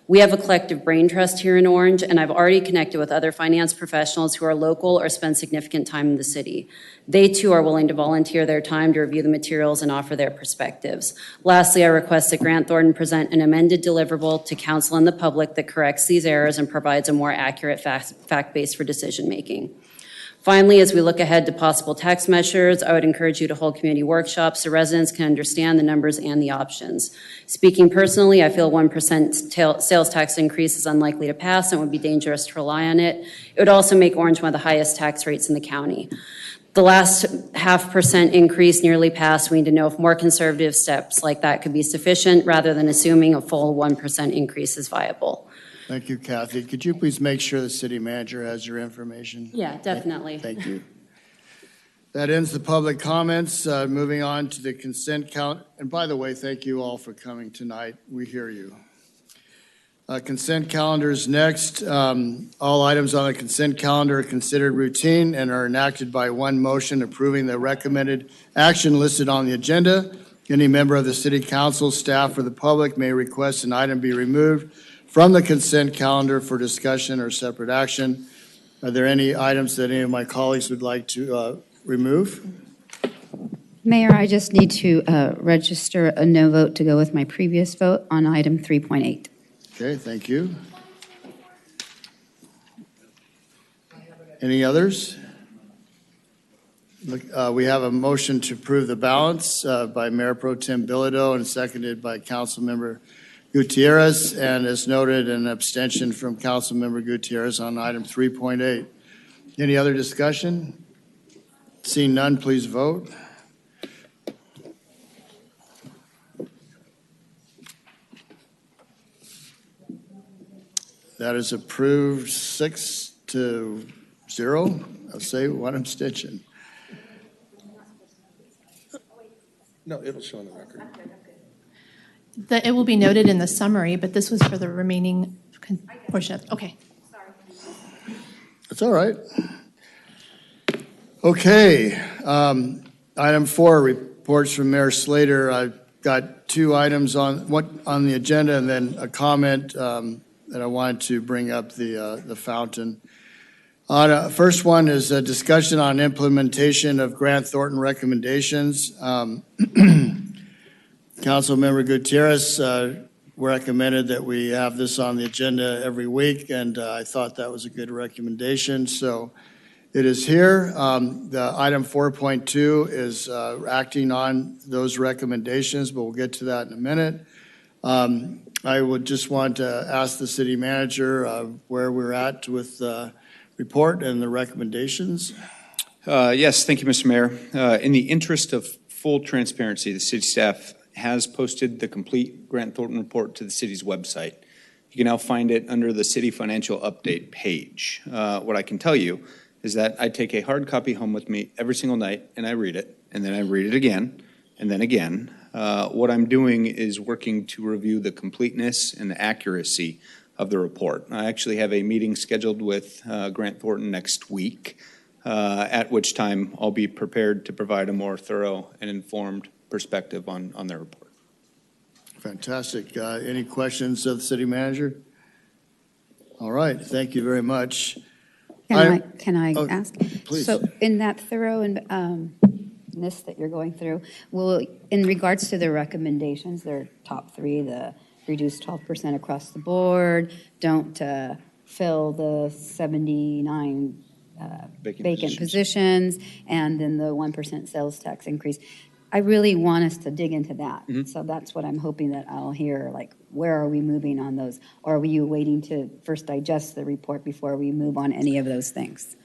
We have a collective brain trust here in Orange, and I've already connected with other finance professionals who are local or spend significant time in the city. They too are willing to volunteer their time to review the materials and offer their perspectives. Lastly, I request that Grant Thornton present an amended deliverable to Council and the public that corrects these errors and provides a more accurate fact base for decision making. Finally, as we look ahead to possible tax measures, I would encourage you to hold community workshops so residents can understand the numbers and the options. Speaking personally, I feel 1% sales tax increase is unlikely to pass and would be dangerous to rely on it. It would also make Orange one of the highest tax rates in the county. The last 0.5% increase nearly passed. We need to know if more conservative steps like that could be sufficient rather than assuming a full 1% increase is viable. Thank you, Kathy. Could you please make sure the city manager has your information? Yeah, definitely. Thank you. That ends the public comments. Moving on to the consent count. And by the way, thank you all for coming tonight. We hear you. Consent calendar is next. All items on the consent calendar are considered routine and are enacted by one motion approving the recommended action listed on the agenda. Any member of the city council, staff, or the public may request an item be removed from the consent calendar for discussion or separate action. Are there any items that any of my colleagues would like to remove? Mayor, I just need to register a no vote to go with my previous vote on item 3.8. Okay, thank you. Any others? We have a motion to approve the balance by Mayor Pro Tem Bilodeau and seconded by Councilmember Gutierrez, and as noted, an abstention from Councilmember Gutierrez on item 3.8. Any other discussion? Seeing none, please vote. That is approved 6-0. I'll say one abstention. No, it'll show on the record. It will be noted in the summary, but this was for the remaining portion. Okay. That's all right. Okay. Item 4, reports from Mayor Slater. I've got 2 items on the agenda and then a comment that I wanted to bring up the fountain. First one is a discussion on implementation of Grant Thornton recommendations. Councilmember Gutierrez recommended that we have this on the agenda every week, and I thought that was a good recommendation. So it is here. The item 4.2 is acting on those recommendations, but we'll get to that in a minute. I would just want to ask the city manager where we're at with the report and the recommendations. Yes, thank you, Mr. Mayor. In the interest of full transparency, the city staff has posted the complete Grant Thornton report to the city's website. You can now find it under the City Financial Update page. What I can tell you is that I take a hard copy home with me every single night, and I read it, and then I read it again, and then again. What I'm doing is working to review the completeness and the accuracy of the report. I actually have a meeting scheduled with Grant Thornton next week, at which time I'll be prepared to provide a more thorough and informed perspective on their report. Fantastic. Any questions of the city manager? All right, thank you very much. Can I ask? Please. So in that thorough and that you're going through, will, in regards to the recommendations, their top three, the reduce 12% across the board, don't fill the 79 vacant positions, and then the 1% sales tax increase. I really want us to dig into that. So that's what I'm hoping that I'll hear, like, where are we moving on those? Or are you waiting to first digest the report before we move on any of those things?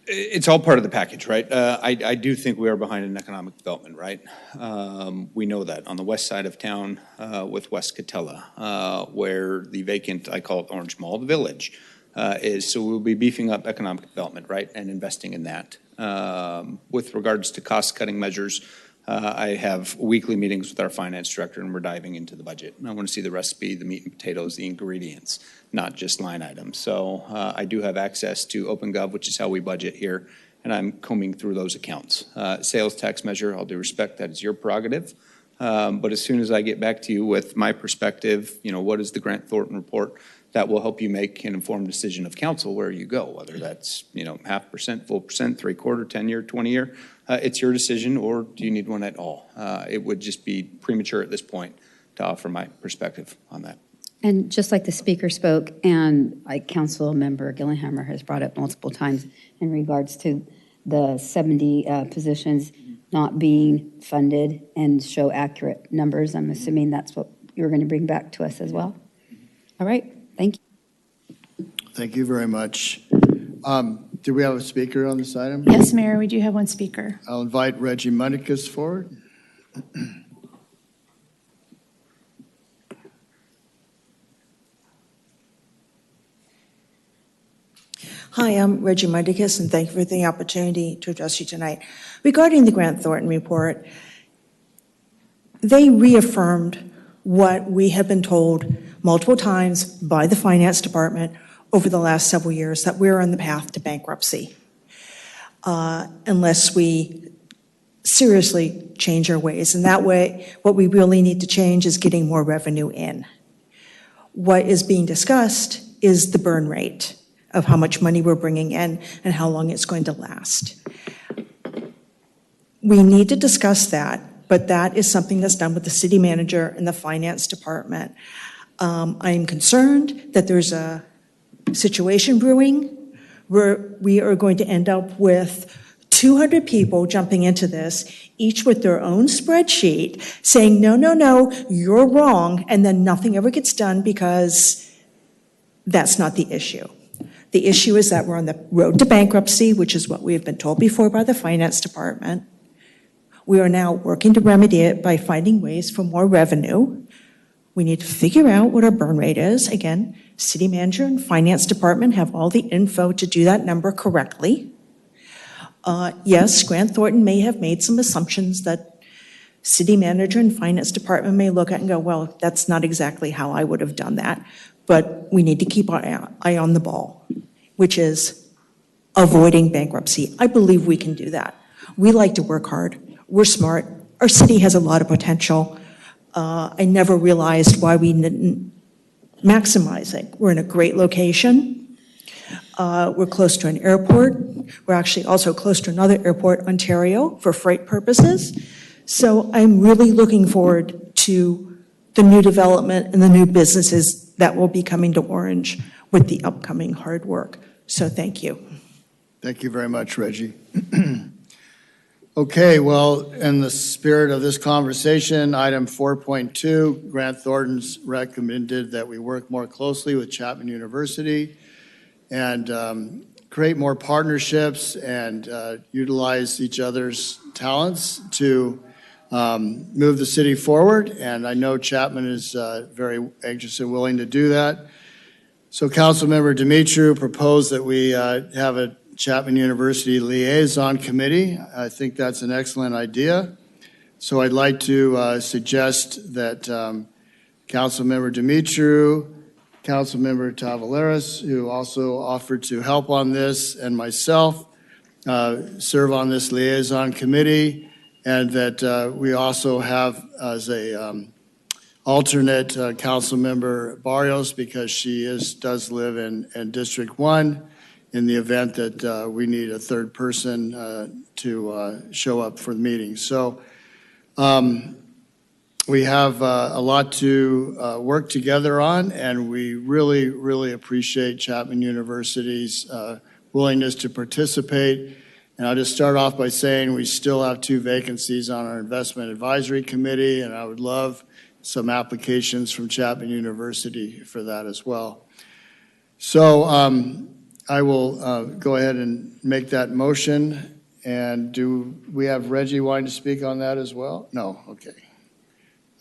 It's all part of the package, right? I do think we are behind in economic development, right? We know that on the west side of town with West Catella, where the vacant, I call it Orange Mall, the Village, is. So we'll be beefing up economic development, right, and investing in that. With regards to cost-cutting measures, I have weekly meetings with our finance director, and we're diving into the budget. I want to see the recipe, the meat and potatoes, the ingredients, not just line items. So I do have access to OpenGov, which is how we budget here, and I'm combing through those accounts. Sales tax measure, all due respect, that is your prerogative. But as soon as I get back to you with my perspective, what is the Grant Thornton report, that will help you make an informed decision of council where you go, whether that's 0.5%, full percent, 3/4, 10-year, 20-year. It's your decision, or do you need one at all? It would just be premature at this point to offer my perspective on that. And just like the speaker spoke, and like Council Member Gillenhammer has brought up multiple times in regards to the 70 positions not being funded and show accurate numbers, I'm assuming that's what you're going to bring back to us as well. All right, thank you. Thank you very much. Do we have a speaker on this item? Yes, Mayor, we do have one speaker. I'll invite Reggie Mundicus forward. Hi, I'm Reggie Mundicus, and thank you for the opportunity to address you tonight. Regarding the Grant Thornton report, they reaffirmed what we have been told multiple times by the Finance Department over the last several years, that we're on the path to bankruptcy unless we seriously change our ways. And that way, what we really need to change is getting more revenue in. What is being discussed is the burn rate of how much money we're bringing in and how long it's going to last. We need to discuss that, but that is something that's done with the city manager and the finance department. I am concerned that there's a situation brewing where we are going to end up with 200 people jumping into this, each with their own spreadsheet, saying, no, no, no, you're wrong, and then nothing ever gets done because that's not the issue. The issue is that we're on the road to bankruptcy, which is what we have been told before by the finance department. We are now working to remedy it by finding ways for more revenue. We need to figure out what our burn rate is. Again, city manager and finance department have all the info to do that number correctly. Yes, Grant Thornton may have made some assumptions that city manager and finance department may look at and go, well, that's not exactly how I would have done that. But we need to keep our eye on the ball, which is avoiding bankruptcy. I believe we can do that. We like to work hard. We're smart. Our city has a lot of potential. I never realized why we didn't maximize it. We're in a great location. We're close to an airport. We're actually also close to another airport, Ontario, for freight purposes. So I'm really looking forward to the new development and the new businesses that will be coming to Orange with the upcoming hard work. So thank you. Thank you very much, Reggie. Okay, well, in the spirit of this conversation, item 4.2, Grant Thornton's recommended that we work more closely with Chapman University and create more partnerships and utilize each other's talents to move the city forward. And I know Chapman is very anxious and willing to do that. So Councilmember Dimitru proposed that we have a Chapman University Liaison Committee. I think that's an excellent idea. So I'd like to suggest that Councilmember Dimitru, Councilmember Tavaleras, who also offered to help on this, and myself serve on this liaison committee, and that we also have as a alternate Councilmember Barrios, because she does live in District 1, in the event that we need a third person to show up for the meeting. So we have a lot to work together on, and we really, really appreciate Chapman University's willingness to participate. And I'll just start off by saying we still have 2 vacancies on our Investment Advisory Committee, and I would love some applications from Chapman University for that as well. So I will go ahead and make that motion. And do we have Reggie wanting to speak on that as well? No, okay.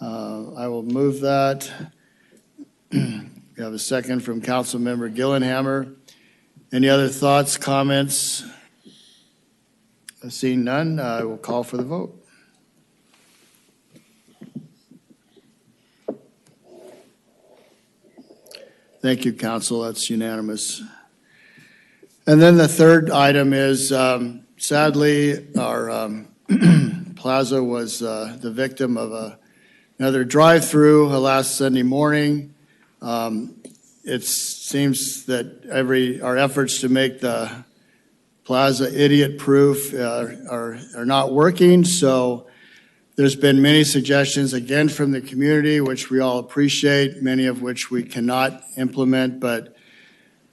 I will move that. We have a second from Councilmember Gillenhammer. Any other thoughts, comments? Seeing none, I will call for the vote. Thank you, Council. That's unanimous. And then the third item is, sadly, our plaza was the victim of another drive-through last Sunday morning. It seems that our efforts to make the plaza idiot-proof are not working, so there's been many suggestions, again, from the community, which we all appreciate, many of which we cannot implement, but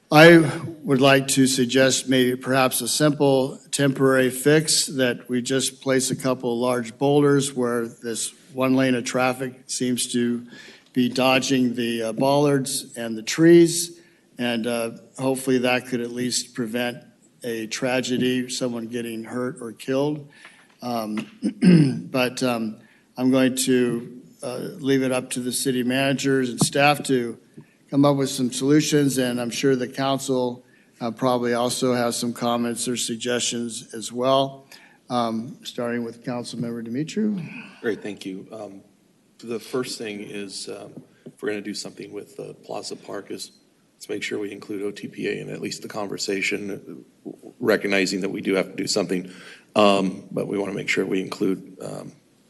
I would like to suggest maybe perhaps a simple temporary fix, that we just place a couple of large boulders where this one lane of traffic seems to be dodging the bollards and the trees, and hopefully that could at least prevent a tragedy, someone getting hurt or killed. But I'm going to leave it up to the city managers and staff to come up with some solutions, and I'm sure the council probably also has some comments or suggestions as well, starting with Councilmember Dimitru. Great, thank you. The first thing is, if we're going to do something with Plaza Park, is let's make sure we include OTPA in at least the conversation, recognizing that we do have to do something, but we want to make sure we include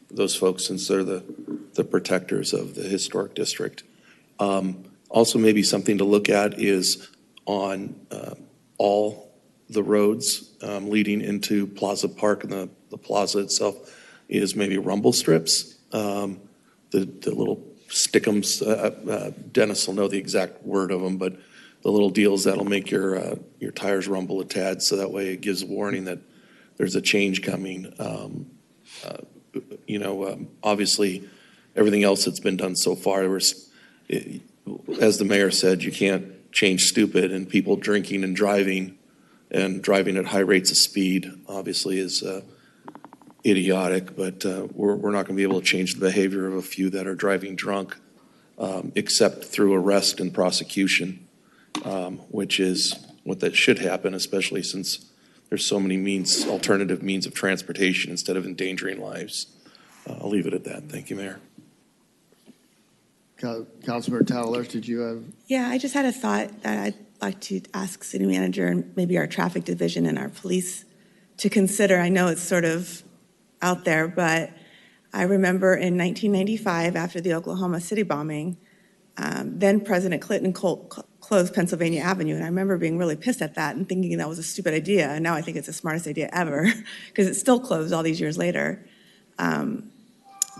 those folks, since they're the protectors of the historic district. Also, maybe something to look at is on all the roads leading into Plaza Park, and the plaza itself is maybe rumble strips, the little stickums. Dennis will know the exact word of them, but the little deals that'll make your tires rumble a tad, so that way it gives a warning that there's a change coming. Obviously, everything else that's been done so far, as the mayor said, you can't change stupid, and people drinking and driving at high rates of speed obviously is idiotic, but we're not going to be able to change the behavior of a few that are driving drunk, except through arrest and prosecution, which is what that should happen, especially since there's so many alternative means of transportation instead of endangering lives. I'll leave it at that. Thank you, Mayor. Councilmember Tavares, did you have? Yeah, I just had a thought that I'd like to ask city manager and maybe our traffic division and our police to consider. I know it's sort of out there, but I remember in 1995, after the Oklahoma City bombing, then President Clinton closed Pennsylvania Avenue, and I remember being really pissed at that and thinking that was a stupid idea, and now I think it's the smartest idea ever, because it's still closed all these years later. And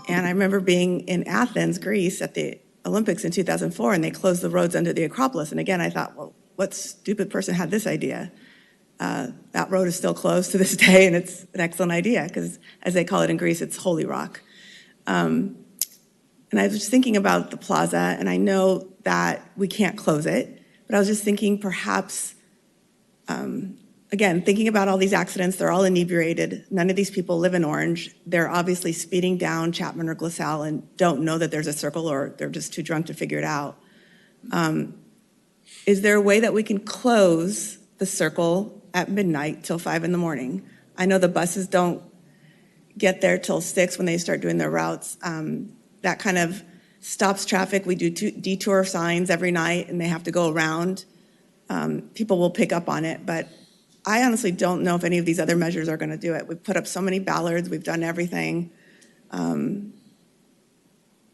I remember being in Athens, Greece, at the Olympics in 2004, and they closed the roads under the Acropolis, and again, I thought, well, what stupid person had this idea? That road is still closed to this day, and it's an excellent idea, because as they call it in Greece, it's Holy Rock. And I was just thinking about the plaza, and I know that we can't close it, but I was just thinking perhaps, again, thinking about all these accidents, they're all inebriated. None of these people live in Orange. They're obviously speeding down Chapman or Glassell and don't know that there's a circle, or they're just too drunk to figure it out. is there a way that we can close the circle at midnight till 5 in the morning? I know the buses don't get there till 6 when they start doing their routes. That kind of stops traffic. We do detour signs every night, and they have to go around. People will pick up on it, but I honestly don't know if any of these other measures are going to do it. We've put up so many ballards. We've done everything.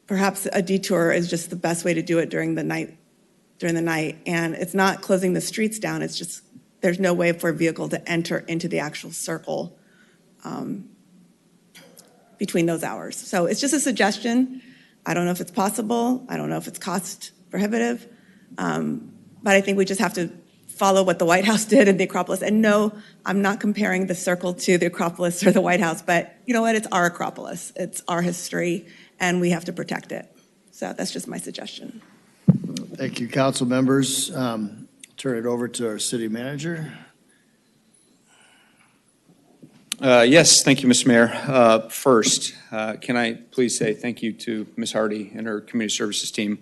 Perhaps a detour is just the best way to do it during the night. And it's not closing the streets down. It's just there's no way for a vehicle to enter into the actual circle between those hours. So it's just a suggestion. I don't know if it's possible. I don't know if it's cost prohibitive. But I think we just have to follow what the White House did in the Acropolis. And no, I'm not comparing the circle to the Acropolis or the White House, but you know what? It's our Acropolis. It's our history, and we have to protect it. So that's just my suggestion. Thank you, council members. Turn it over to our city manager. Yes, thank you, Mr. Mayor. First, can I please say thank you to Ms. Hardy and her community services team.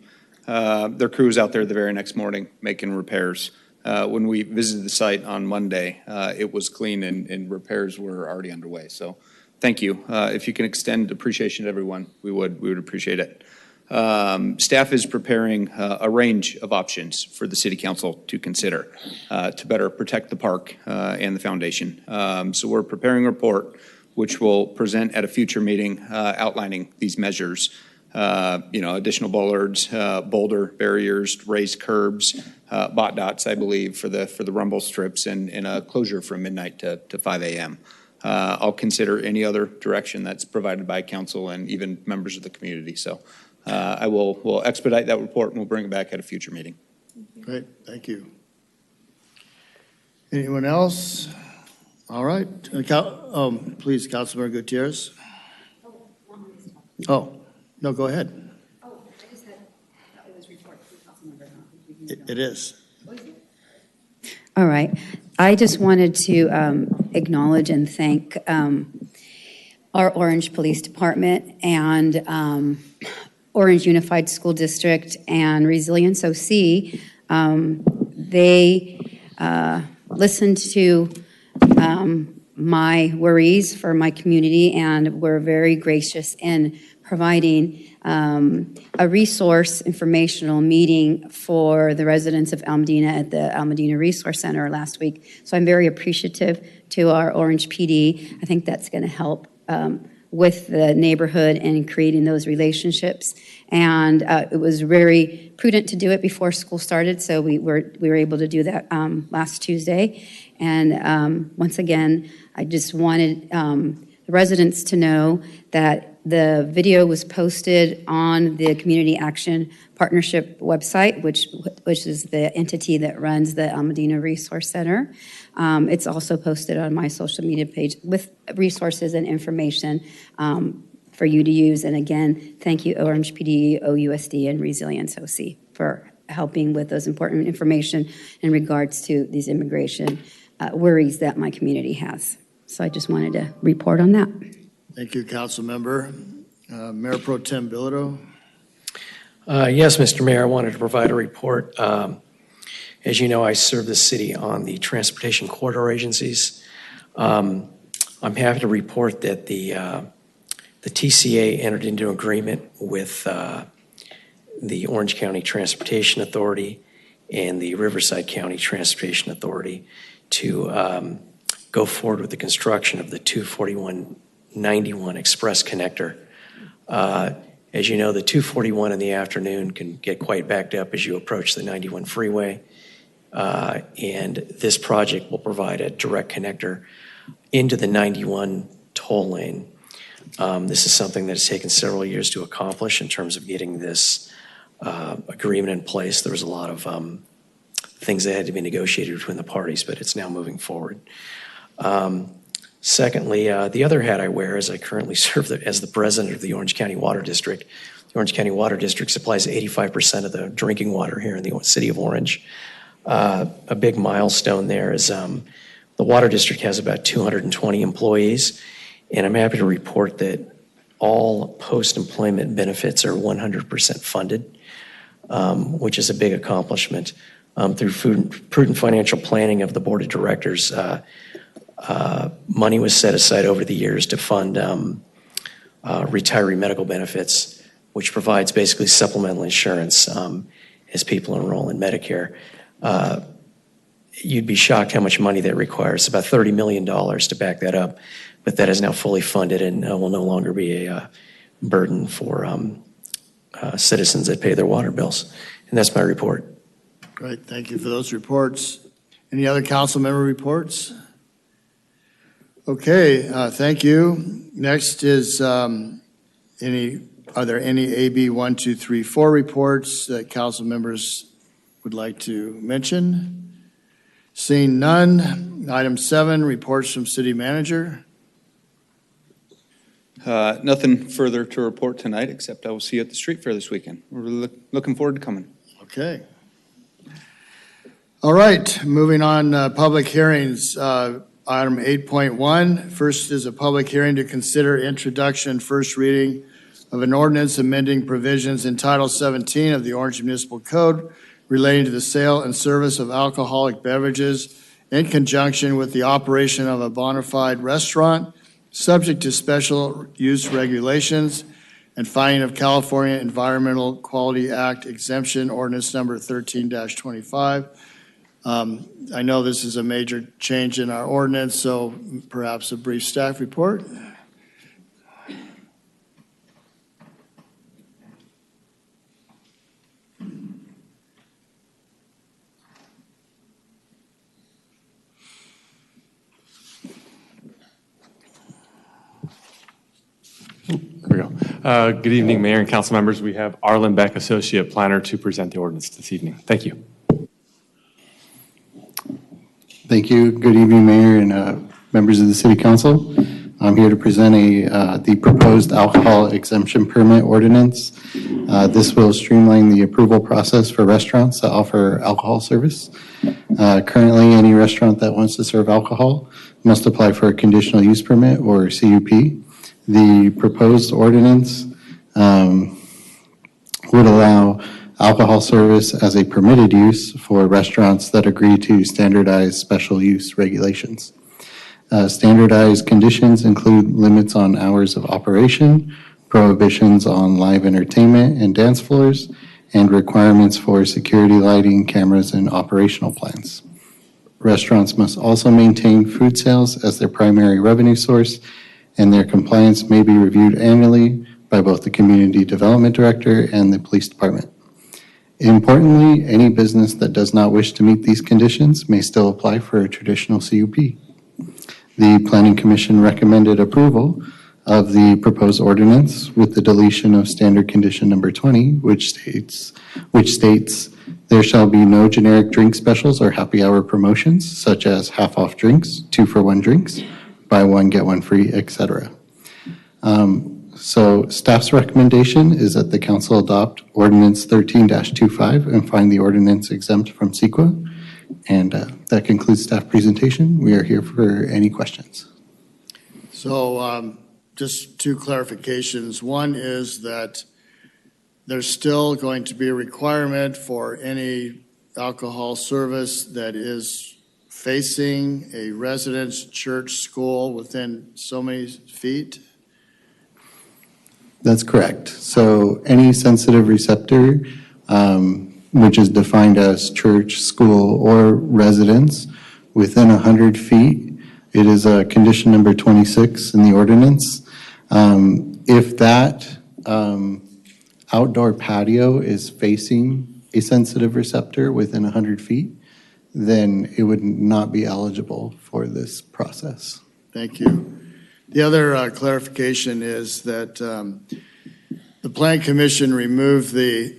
Their crew was out there the very next morning making repairs. When we visited the site on Monday, it was clean and repairs were already underway. So thank you. If you can extend appreciation to everyone, we would appreciate it. Staff is preparing a range of options for the City Council to consider to better protect the park and the foundation. So we're preparing a report which we'll present at a future meeting outlining these measures. Additional bollards, boulder barriers, raised curbs, bot dots, I believe, for the rumble strips, and a closure from midnight to 5 a.m. I'll consider any other direction that's provided by council and even members of the community. So we'll expedite that report and we'll bring it back at a future meeting. Great, thank you. Anyone else? All right, please, Councilmember Gutierrez. Oh, no, go ahead. Oh, I just had, it was report to the council member. It is. All right. I just wanted to acknowledge and thank our Orange Police Department and Orange Unified School District and Resilience OC. They listened to my worries for my community and were very gracious in providing a resource informational meeting for the residents of Almadena at the Almadena Resource Center last week. So I'm very appreciative to our Orange PD. I think that's going to help with the neighborhood and creating those relationships. And it was very prudent to do it before school started, so we were able to do that last Tuesday. And once again, I just wanted the residents to know that the video was posted on the Community Action Partnership website, which is the entity that runs the Almadena Resource Center. It's also posted on my social media page with resources and information for you to use. And again, thank you, Orange PD, OUSD, and Resilience OC for helping with those important information in regards to these immigration worries that my community has. So I just wanted to report on that. Thank you, Council Member. Mayor Pro Tem Bilodeau. Yes, Mr. Mayor, I wanted to provide a report. As you know, I serve the city on the transportation corridor agencies. I'm happy to report that the TCA entered into an agreement with the Orange County Transportation Authority and the Riverside County Transportation Authority to go forward with the construction of the 241-91 Express Connector. As you know, the 241 in the afternoon can get quite backed up as you approach the 91 freeway. And this project will provide a direct connector into the 91 toll lane. This is something that has taken several years to accomplish in terms of getting this agreement in place. There was a lot of things that had to be negotiated between the parties, but it's now moving forward. Secondly, the other hat I wear is I currently serve as the president of the Orange County Water District. The Orange County Water District supplies 85% of the drinking water here in the city of Orange. A big milestone there is the Water District has about 220 employees, and I'm happy to report that all post-employment benefits are 100% funded, which is a big accomplishment. through prudent financial planning of the Board of Directors, money was set aside over the years to fund retiree medical benefits, which provides basically supplemental insurance as people enroll in Medicare. You'd be shocked how much money that requires, about $30 million to back that up, but that is now fully funded and will no longer be a burden for citizens that pay their water bills. And that's my report. Great, thank you for those reports. Any other council member reports? Okay, thank you. Next is are there any AB 1, 2, 3, 4 reports that council members would like to mention? Seeing none, item 7, reports from city manager. Nothing further to report tonight, except I will see you at the street fair this weekend. We're looking forward to coming. Okay. All right, moving on, public hearings. Item 8.1, first is a public hearing to consider introduction and first reading of an ordinance amending provisions in Title 17 of the Orange Municipal Code relating to the sale and service of alcoholic beverages in conjunction with the operation of a bona fide restaurant, subject to special use regulations and finding of California Environmental Quality Act exemption, ordinance number 13-25. I know this is a major change in our ordinance, so perhaps a brief staff report. There we go. Good evening, Mayor and council members. We have Arlen Beck, Associate Planner, to present the ordinance this evening. Thank you. Thank you. Good evening, Mayor and members of the City Council. I'm here to present the proposed alcohol exemption permit ordinance. This will streamline the approval process for restaurants that offer alcohol service. Currently, any restaurant that wants to serve alcohol must apply for a conditional use permit or CUP. The proposed ordinance would allow alcohol service as a permitted use for restaurants that agree to standardized special use regulations. Standardized conditions include limits on hours of operation, prohibitions on live entertainment and dance floors, and requirements for security lighting, cameras, and operational plans. Restaurants must also maintain food sales as their primary revenue source, and their compliance may be reviewed annually by both the Community Development Director and the Police Department. Importantly, any business that does not wish to meet these conditions may still apply for a traditional CUP. The Planning Commission recommended approval of the proposed ordinance with the deletion of standard condition number 20, which states there shall be no generic drink specials or happy hour promotions such as half-off drinks, 2-for-1 drinks, buy one, get one free, etc. So staff's recommendation is that the council adopt ordinance 13-25 and find the ordinance exempt from CEQA. And that concludes staff presentation. We are here for any questions. So just two clarifications. One is that there's still going to be a requirement for any alcohol service that is facing a residence, church, school within so many feet? That's correct. So any sensitive receptor, which is defined as church, school, or residence within 100 feet, it is a condition number 26 in the ordinance. If that outdoor patio is facing a sensitive receptor within 100 feet, then it would not be eligible for this process. Thank you. The other clarification is that the Plan Commission removed the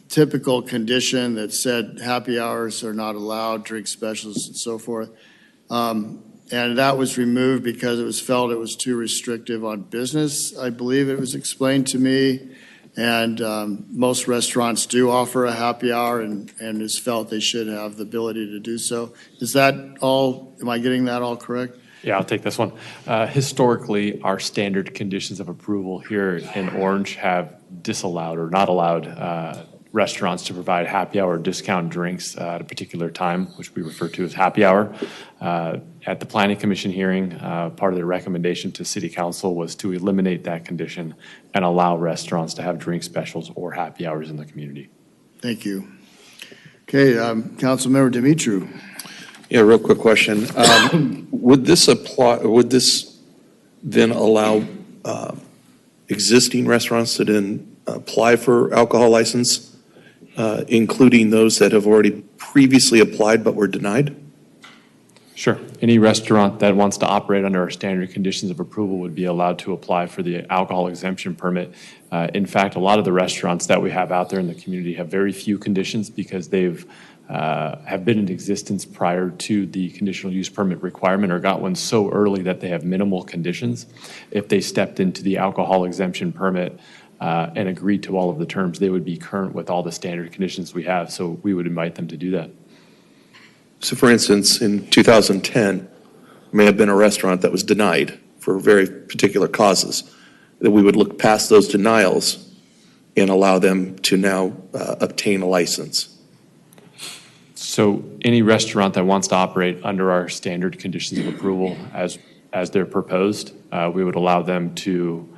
typical condition that said happy hours are not allowed, drink specials and so forth. And that was removed because it was felt it was too restrictive on business, I believe it was explained to me. And most restaurants do offer a happy hour and it's felt they should have the ability to do so. Is that all, am I getting that all correct? Yeah, I'll take this one. Historically, our standard conditions of approval here in Orange have disallowed or not allowed restaurants to provide happy hour discount drinks at a particular time, which we refer to as happy hour. At the Planning Commission hearing, part of the recommendation to City Council was to eliminate that condition and allow restaurants to have drink specials or happy hours in the community. Thank you. Okay, Councilmember Dimitru. Yeah, real quick question. Would this apply, would this then allow existing restaurants to then apply for alcohol license, including those that have already previously applied but were denied? Sure. Any restaurant that wants to operate under our standard conditions of approval would be allowed to apply for the alcohol exemption permit. In fact, a lot of the restaurants that we have out there in the community have very few conditions because they've have been in existence prior to the conditional use permit requirement or got one so early that they have minimal conditions. If they stepped into the alcohol exemption permit and agreed to all of the terms, they would be current with all the standard conditions we have. So we would invite them to do that. So for instance, in 2010, may have been a restaurant that was denied for very particular causes, that we would look past those denials and allow them to now obtain a license. So any restaurant that wants to operate under our standard conditions of approval as they're proposed, we would allow them to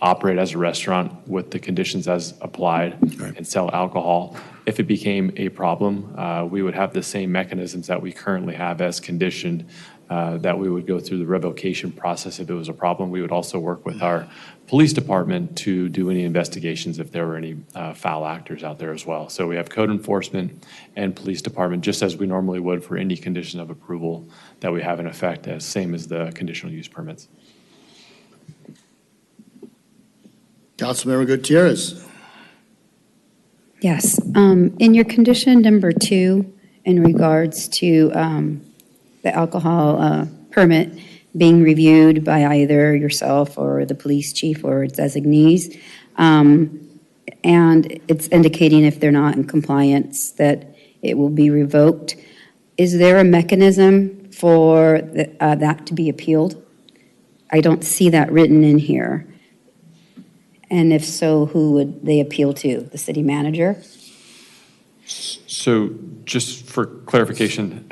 operate as a restaurant with the conditions as applied and sell alcohol. If it became a problem, we would have the same mechanisms that we currently have as conditioned, that we would go through the revocation process if it was a problem. We would also work with our police department to do any investigations if there were any foul actors out there as well. So we have code enforcement and police department, just as we normally would for any condition of approval that we have in effect, as same as the conditional use permits. Councilmember Gutierrez. Yes. In your condition number 2, in regards to the alcohol permit being reviewed by either yourself or the police chief or its designees, and it's indicating if they're not in compliance that it will be revoked. Is there a mechanism for that to be appealed? I don't see that written in here. And if so, who would they appeal to? The city manager? So just for clarification,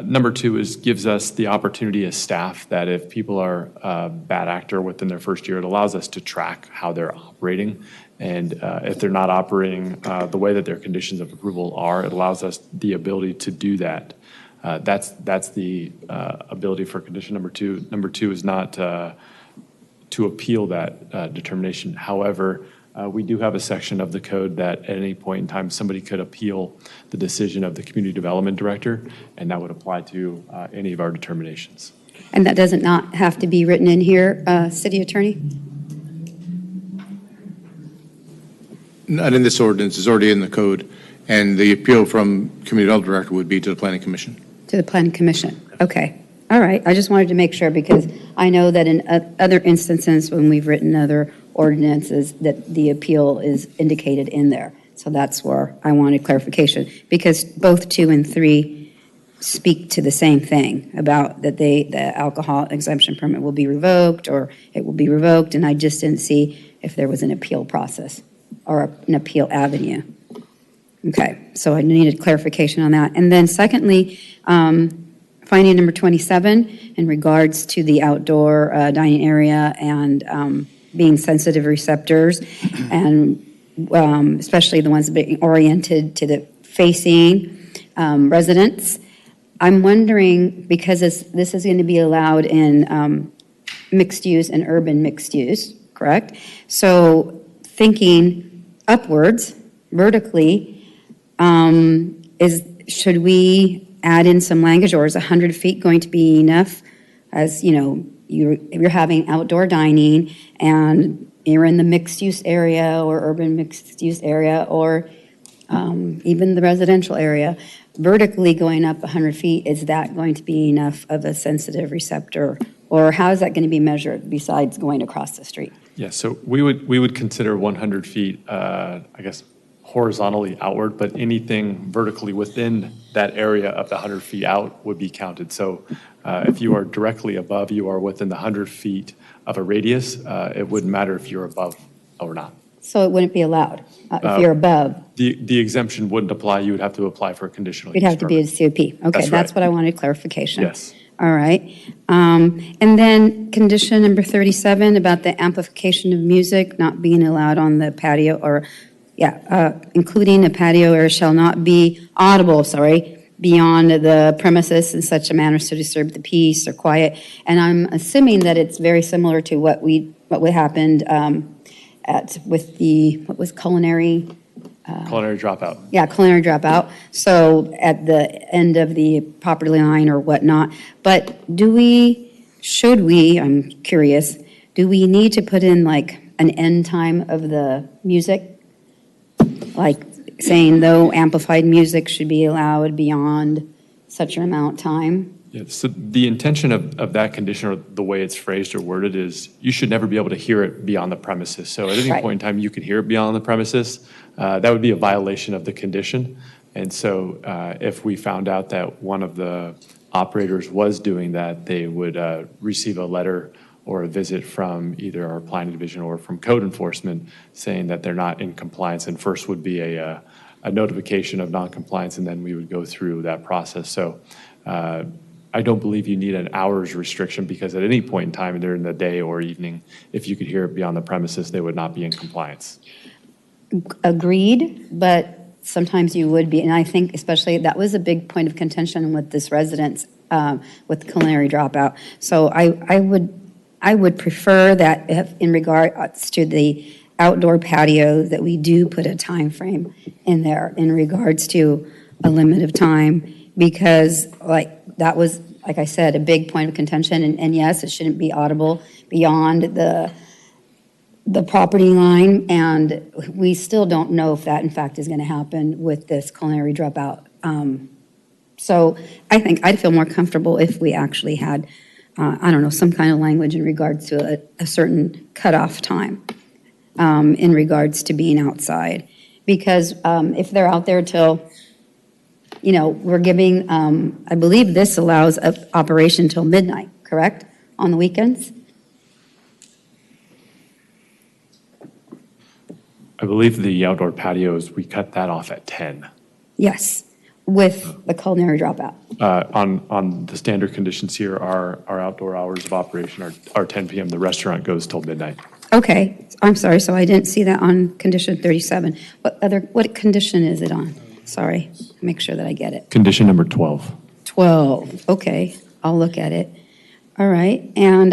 number 2 gives us the opportunity as staff that if people are a bad actor within their first year, it allows us to track how they're operating. And if they're not operating the way that their conditions of approval are, it allows us the ability to do that. That's the ability for condition number 2. Number 2 is not to appeal that determination. However, we do have a section of the code that at any point in time somebody could appeal the decision of the community development director, and that would apply to any of our determinations. And that doesn't not have to be written in here, city attorney? Not in this ordinance, it's already in the code, and the appeal from community development director would be to the planning commission. To the planning commission, okay. All right, I just wanted to make sure because I know that in other instances when we've written other ordinances that the appeal is indicated in there. So that's where I wanted clarification because both 2 and 3 speak to the same thing about that the alcohol exemption permit will be revoked or it will be revoked, and I just didn't see if there was an appeal process or an appeal avenue. Okay, so I needed clarification on that. And then secondly, finding number 27 in regards to the outdoor dining area and being sensitive receptors, and especially the ones being oriented to the facing residents. I'm wondering, because this is going to be allowed in mixed use and urban mixed use, correct? So thinking upwards, vertically, should we add in some language, or is 100 feet going to be enough? As you know, you're having outdoor dining and you're in the mixed use area or urban mixed use area or even the residential area, vertically going up 100 feet, is that going to be enough of a sensitive receptor? Or how is that going to be measured besides going across the street? Yeah, so we would consider 100 feet, I guess, horizontally outward, but anything vertically within that area of the 100 feet out would be counted. So if you are directly above, you are within the 100 feet of a radius, it wouldn't matter if you're above or not. So it wouldn't be allowed if Uh, you're above. The exemption wouldn't apply. You would have to apply for a conditional use It'd have to be a permit. COP. Okay, That's that's right. what I wanted clarification. Yes. All right. And then condition number 37 about the amplification of music not being allowed on the patio or, including a patio area shall not be audible, beyond the premises in such a manner as to disturb the peace or quiet. And I'm assuming that it's very similar to what happened what was culinary? Culinary dropout. Yeah, culinary dropout. So at the end of the property line or whatnot. But should we, I'm curious, do we need to put in like an end time of the music? Like saying no amplified music should be allowed beyond such an amount of time? Yeah, so the intention of that condition, or the way it's phrased or worded, is you should never be able to hear it beyond the premises. So at any Right. point in time, you could hear it beyond the premises. That would be a violation of the condition. And so if we found out that one of the operators was doing that, they would receive a letter or a visit from either our planning division or from code enforcement saying that they're not in compliance. And first would be a notification of noncompliance, and then we would go through that process. So I don't believe you need an hours restriction, because at any point in time during the day or evening, if you could hear it beyond the premises, they would not be in compliance. Agreed, but sometimes you would be. And I think especially that was a big point of contention with this residence with culinary dropout. So I would prefer that if in regards to the outdoor patio, that we do put a time frame in there in regards to a limit of time, because that was, like I said, a big point of contention. And yes, it shouldn't be audible beyond the property line. And we still don't know if that in fact is going to happen with this culinary dropout. So I think I'd feel more comfortable if we actually had, some kind of language in regards to a certain cutoff time in regards to being outside. Because if they're out there till, we're giving, I believe this allows operation till midnight, correct? On the weekends? I believe the outdoor patios, we cut that off at 10. Yes, with the culinary dropout. On the standard conditions here, our outdoor hours of operation are 10 p.m. The restaurant goes till midnight. Okay, I'm sorry, so I didn't see that on condition 37. What condition is it on? Sorry, make sure that I get it. Condition number 12. 12, okay, I'll look at it. All right, and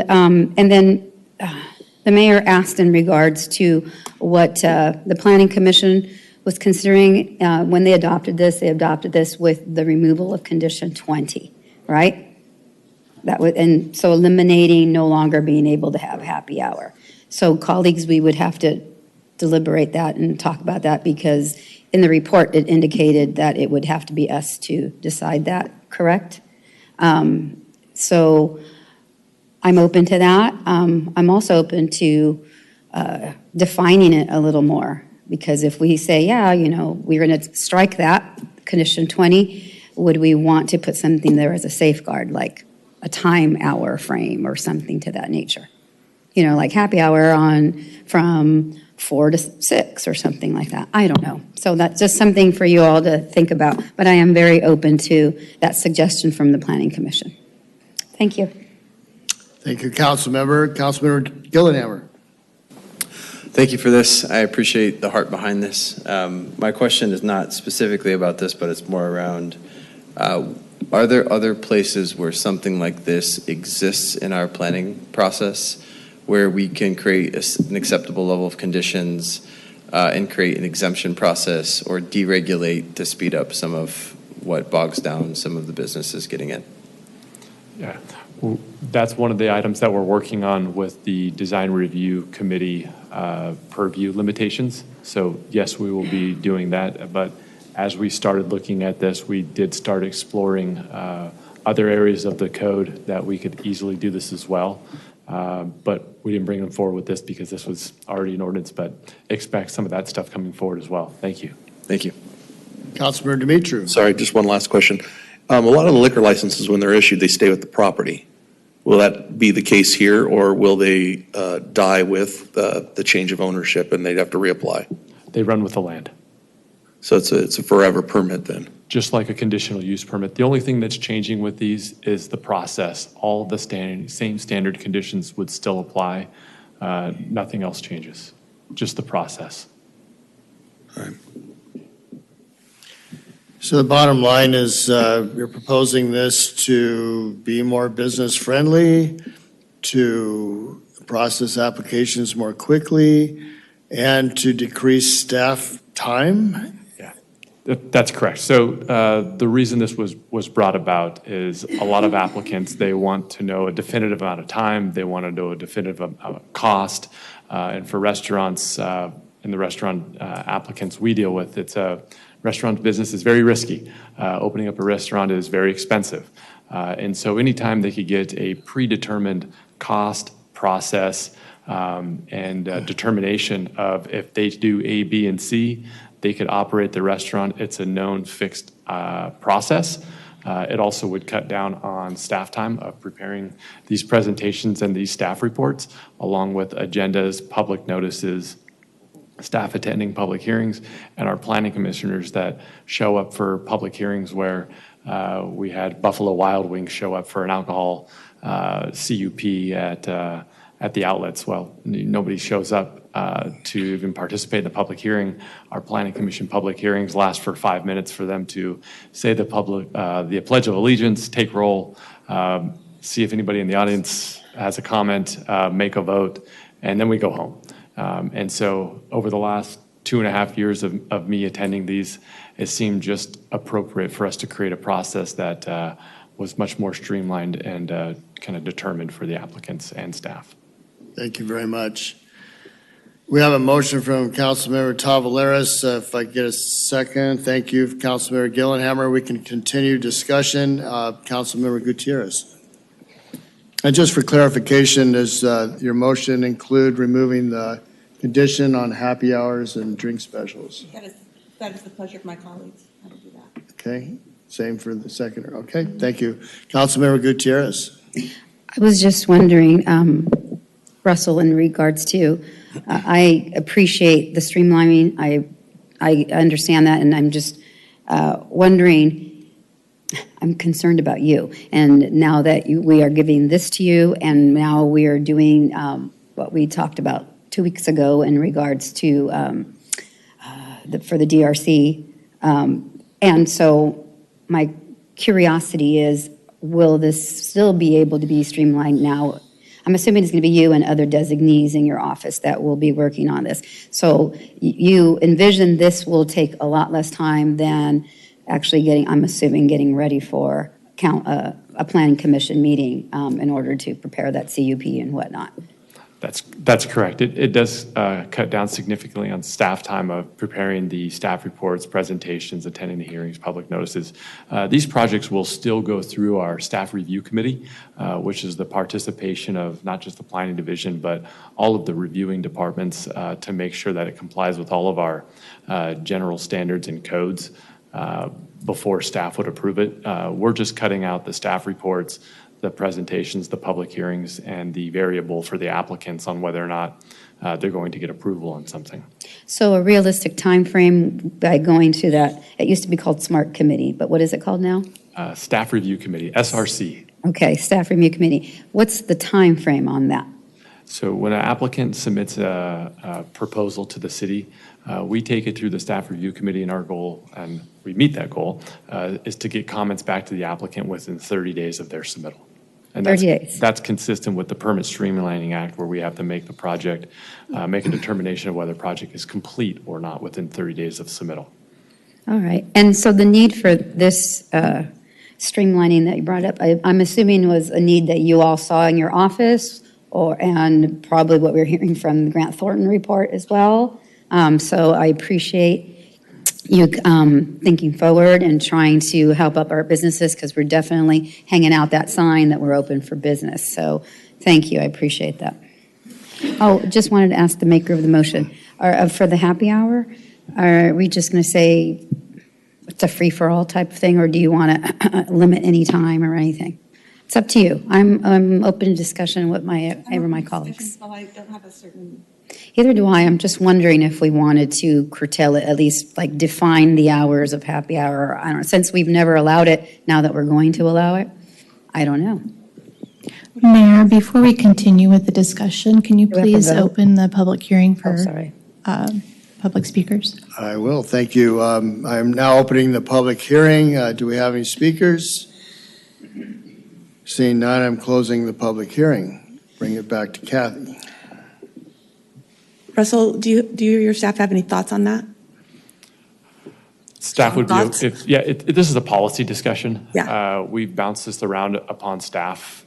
then the mayor asked in regards to what the Planning Commission was considering when they adopted this with the removal of condition 20, right? And so eliminating no longer being able to have happy hour. So colleagues, we would have to deliberate that and talk about that, because in the report it indicated that it would have to be us to decide that, correct? So I'm open to that. I'm also open to defining it a little more, because if we say, we're going to strike that, condition 20, would we want to put something there as a safeguard, like a time hour frame or something to that nature? Like happy hour from 4 to 6 or something like that. I don't know. So that's just something for you all to think about. But I am very open to that suggestion from the Planning Commission. Thank you. Thank you, Councilmember. Councilmember Gillenhammer. Thank you for this. I appreciate the heart behind this. My question is not specifically about this, but it's more around, are there other places where something like this exists in our planning process, where we can create an acceptable level of conditions and create an exemption process or deregulate to speed up some of what bogs down some of the businesses getting in? Yeah, well, that's one of the items that we're working on with the Design Review Committee purview limitations. So yes, we will be doing that. But as we started looking at this, we did start exploring other areas of the code that we could easily do this as well. But we didn't bring them forward with this because this was already an ordinance, but expect some of that stuff coming forward as well. Thank you. Thank you. Councilmember Dimitru. Sorry, just one last question. A lot of the liquor licenses, when they're issued, they stay with the property. Will that be the case here, or will they die with the change of ownership and they'd have to reapply? They run with the land. So it's a forever permit then? Just like a conditional use permit. The only thing that's changing with these is the process. All of the same standard conditions would still apply. Nothing else changes, just the process. All right. So the bottom line is you're proposing this to be more business friendly, to process applications more quickly, and to decrease staff time? That's correct. So the reason this was brought about is a lot of applicants, they want to know a definitive amount of time, they want to know a definitive amount of cost, and for restaurants and the restaurant applicants we deal with, it's a restaurant business is very risky. Opening up a restaurant is very expensive. And so anytime they could get a predetermined cost, process, and determination of if they do A, B, and C, they could operate the restaurant. It's a known fixed process. It also would cut down on staff time of preparing these presentations and these staff reports, along with agendas, public notices, staff attending public hearings, and our planning commissioners that show up for public hearings where we had Buffalo Wild Wings show up for an alcohol CUP at the outlets. Well, nobody shows up to even participate in the public hearing. Our planning commission public hearings last for 5 minutes for them to say the Pledge of Allegiance, take roll, see if anybody in the audience has a comment, make a vote, and then we go home. And so over the last 2.5 years of me attending these, it seemed just appropriate for us to create a process that was much more streamlined and kind of determined for the applicants and staff. Thank you very much. We have a motion from Councilmember Tavalaris. If I get a second, thank you, Councilmember Gillenhammer. We can continue discussion. Councilmember Gutierrez. And just for clarification, does your motion include removing the condition on happy hours and drink specials? That is the pleasure of my colleagues. I will do that. Okay, same for the seconder. Okay, thank you. Councilmember Gutierrez. I was just wondering, Russell, in regards to, I appreciate the streamlining. I understand that, and I'm just wondering, I'm concerned about you. And now that we are giving this to you, and now we are doing what we talked about 2 weeks ago in regards to for the DRC. And so my curiosity is, will this still be able to be streamlined now? I'm assuming it's going to be you and other designees in your office that will be working on this. So you envision this will take a lot less time than actually getting ready for a planning commission meeting in order to prepare that CUP and whatnot. That's correct. It does cut down significantly on staff time of preparing the staff reports, presentations, attending the hearings, public notices. These projects will still go through our staff review committee, which is the participation of not just the planning division, but all of the reviewing departments to make sure that it complies with all of our general standards and codes before staff would approve it. We're just cutting out the staff reports, the presentations, the public hearings, and the variable for the applicants on whether or not they're going to get approval on something. So a realistic time frame by going to that, it used to be called SMART Committee, but what is it called now? Staff Review Committee, SRC. Okay, Staff Review Committee. What's the time frame on that? So when an applicant submits a proposal to the city, we take it through the Staff Review Committee, and our goal, and we meet that goal, is to get comments back to the applicant within 30 days of their submittal. And 30 days. That's consistent with the Permit Streamlining Act, where we have to make the project, make a determination of whether the project is complete or not within 30 days of submittal. All right. And so the need for this streamlining that you brought up, I'm assuming was a need that you all saw in your office, and probably what we're hearing from the Grant Thornton report as well. So I appreciate you thinking forward and trying to help up our businesses, because we're definitely hanging out that sign that we're open for business. So thank you. I appreciate that. Oh, just wanted to ask the maker of the motion, for the happy hour, are we just going to say it's a free-for-all type of thing, or do you want to limit any time or anything? It's up to you. I'm open to discussion with my colleagues. Well, I don't have a certain. Either do I. I'm just wondering if we wanted to curtail it, at least like define the hours of happy hour. I don't know, since we've never allowed it, now that we're going to allow it, I don't know. Mayor, before we continue with the discussion, can you Do we have to please vote? open the public hearing for sorry. Public speakers? I will, thank you. I am now opening the public hearing. Do we have any speakers? Seeing none, I'm closing the public hearing. Bring it back to Kathy. Russell, do you or your staff have any thoughts on that? Staff would be, Thoughts? this is a policy discussion. Yeah. We've bounced this around upon staff.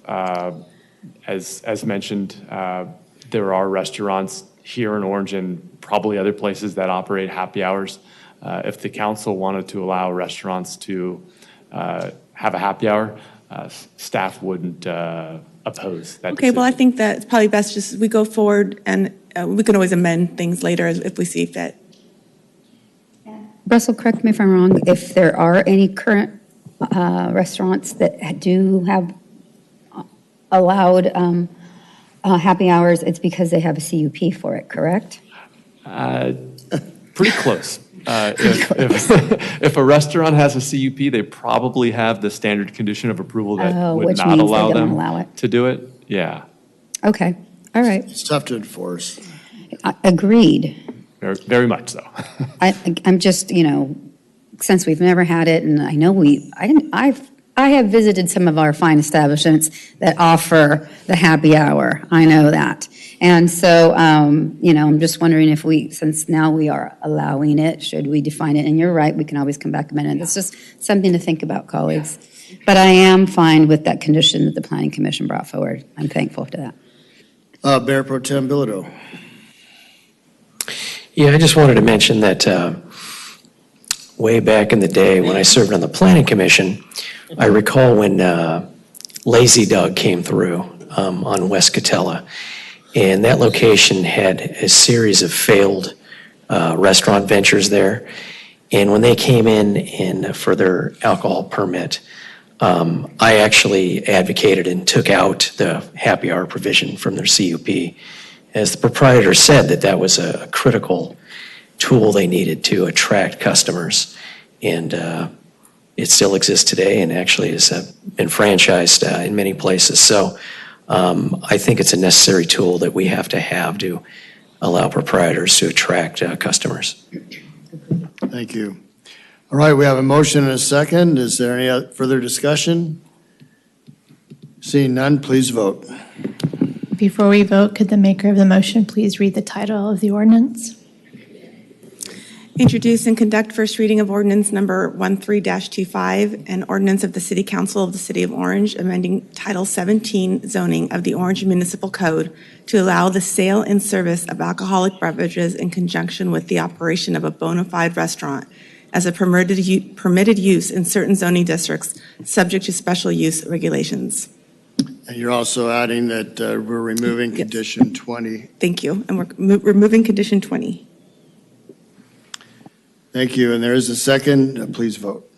As mentioned, there are restaurants here in Orange and probably other places that operate happy hours. If the council wanted to allow restaurants to have a happy hour, staff wouldn't oppose that Okay, well, I decision. think that it's probably best just we go forward and we can always amend things later if we see fit. Russell, correct me if I'm wrong, if there are any current restaurants that do have allowed happy hours, it's because they have a CUP for it, correct? Pretty close. If a restaurant has a CUP, they probably have the standard condition of approval that would which not means they allow don't them allow it. to do it. Yeah, Okay, all right. It's tough to enforce. Agreed. very, very much so. I'm just, since we've never had it, and I know I have visited some of our fine establishments that offer the happy hour. I know that. And so, I'm just wondering if since now we are allowing it, should we define it? And you're right, we can always come back a minute. It's just something to think about, colleagues. But I am fine with that condition that the Planning Commission brought forward. I'm thankful to that. Mayor Pro Tem Bilodeau. Yeah, I just wanted to mention that way back in the day when I served on the Planning Commission, I recall when Lazy Dog came through on West Catella, and that location had a series of failed restaurant ventures there. And when they came in for their alcohol permit, I actually advocated and took out the happy hour provision from their CUP, as the proprietor said that was a critical tool they needed to attract customers. And it still exists today and actually has been franchised in many places. So I think it's a necessary tool that we have to allow proprietors to attract customers. Thank you. All right, we have a motion and a second. Is there any further discussion? Seeing none, please vote. Before we vote, could the maker of the motion please read the title of the ordinance? Introduce and conduct first reading of ordinance number 13-25, an ordinance of the City Council of the City of Orange amending Title 17 zoning of the Orange Municipal Code to allow the sale and service of alcoholic beverages in conjunction with the operation of a bona fide restaurant as a permitted use in certain zoning districts, subject to special use regulations. And you're also adding that we're removing condition 20. Thank you. And we're removing condition 20. Thank you. And there is a second. Please vote.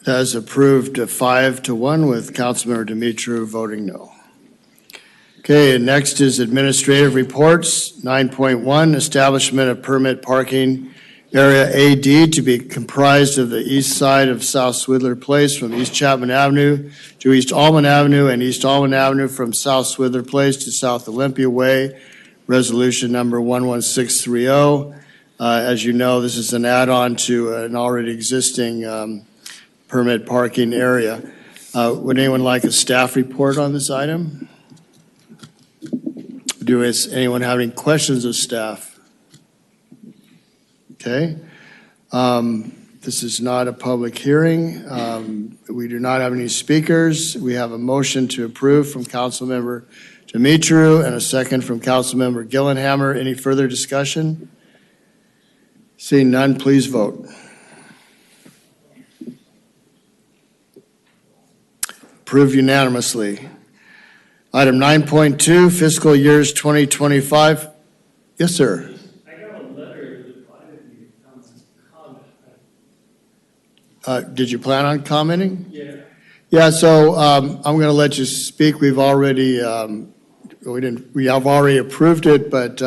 That is approved 5-1 with Councilmember Dumitru voting no. Okay, and next is administrative reports. 9.1, establishment of permit parking area AD to be comprised of the east side of South Swidler Place from East Chapman Avenue to East Almond Avenue and East Almond Avenue from South Swidler Place to South Olympia Way, resolution number 11630. As you know, this is an add-on to an already existing permit parking area. Would anyone like a staff report on this item? Does anyone have any questions of staff? Okay. This is not a public hearing. We do not have any speakers. We have a motion to approve from Councilmember Dumitru and a second from Councilmember Gillenhammer. Any further discussion? Seeing none, please vote. Approved unanimously. Item 9.2, fiscal years 2025 Yes, sir. I got a letter that invited me to come and comment. Did you plan on commenting? Yeah. Yeah, so I'm going to let you speak. We have already approved it, but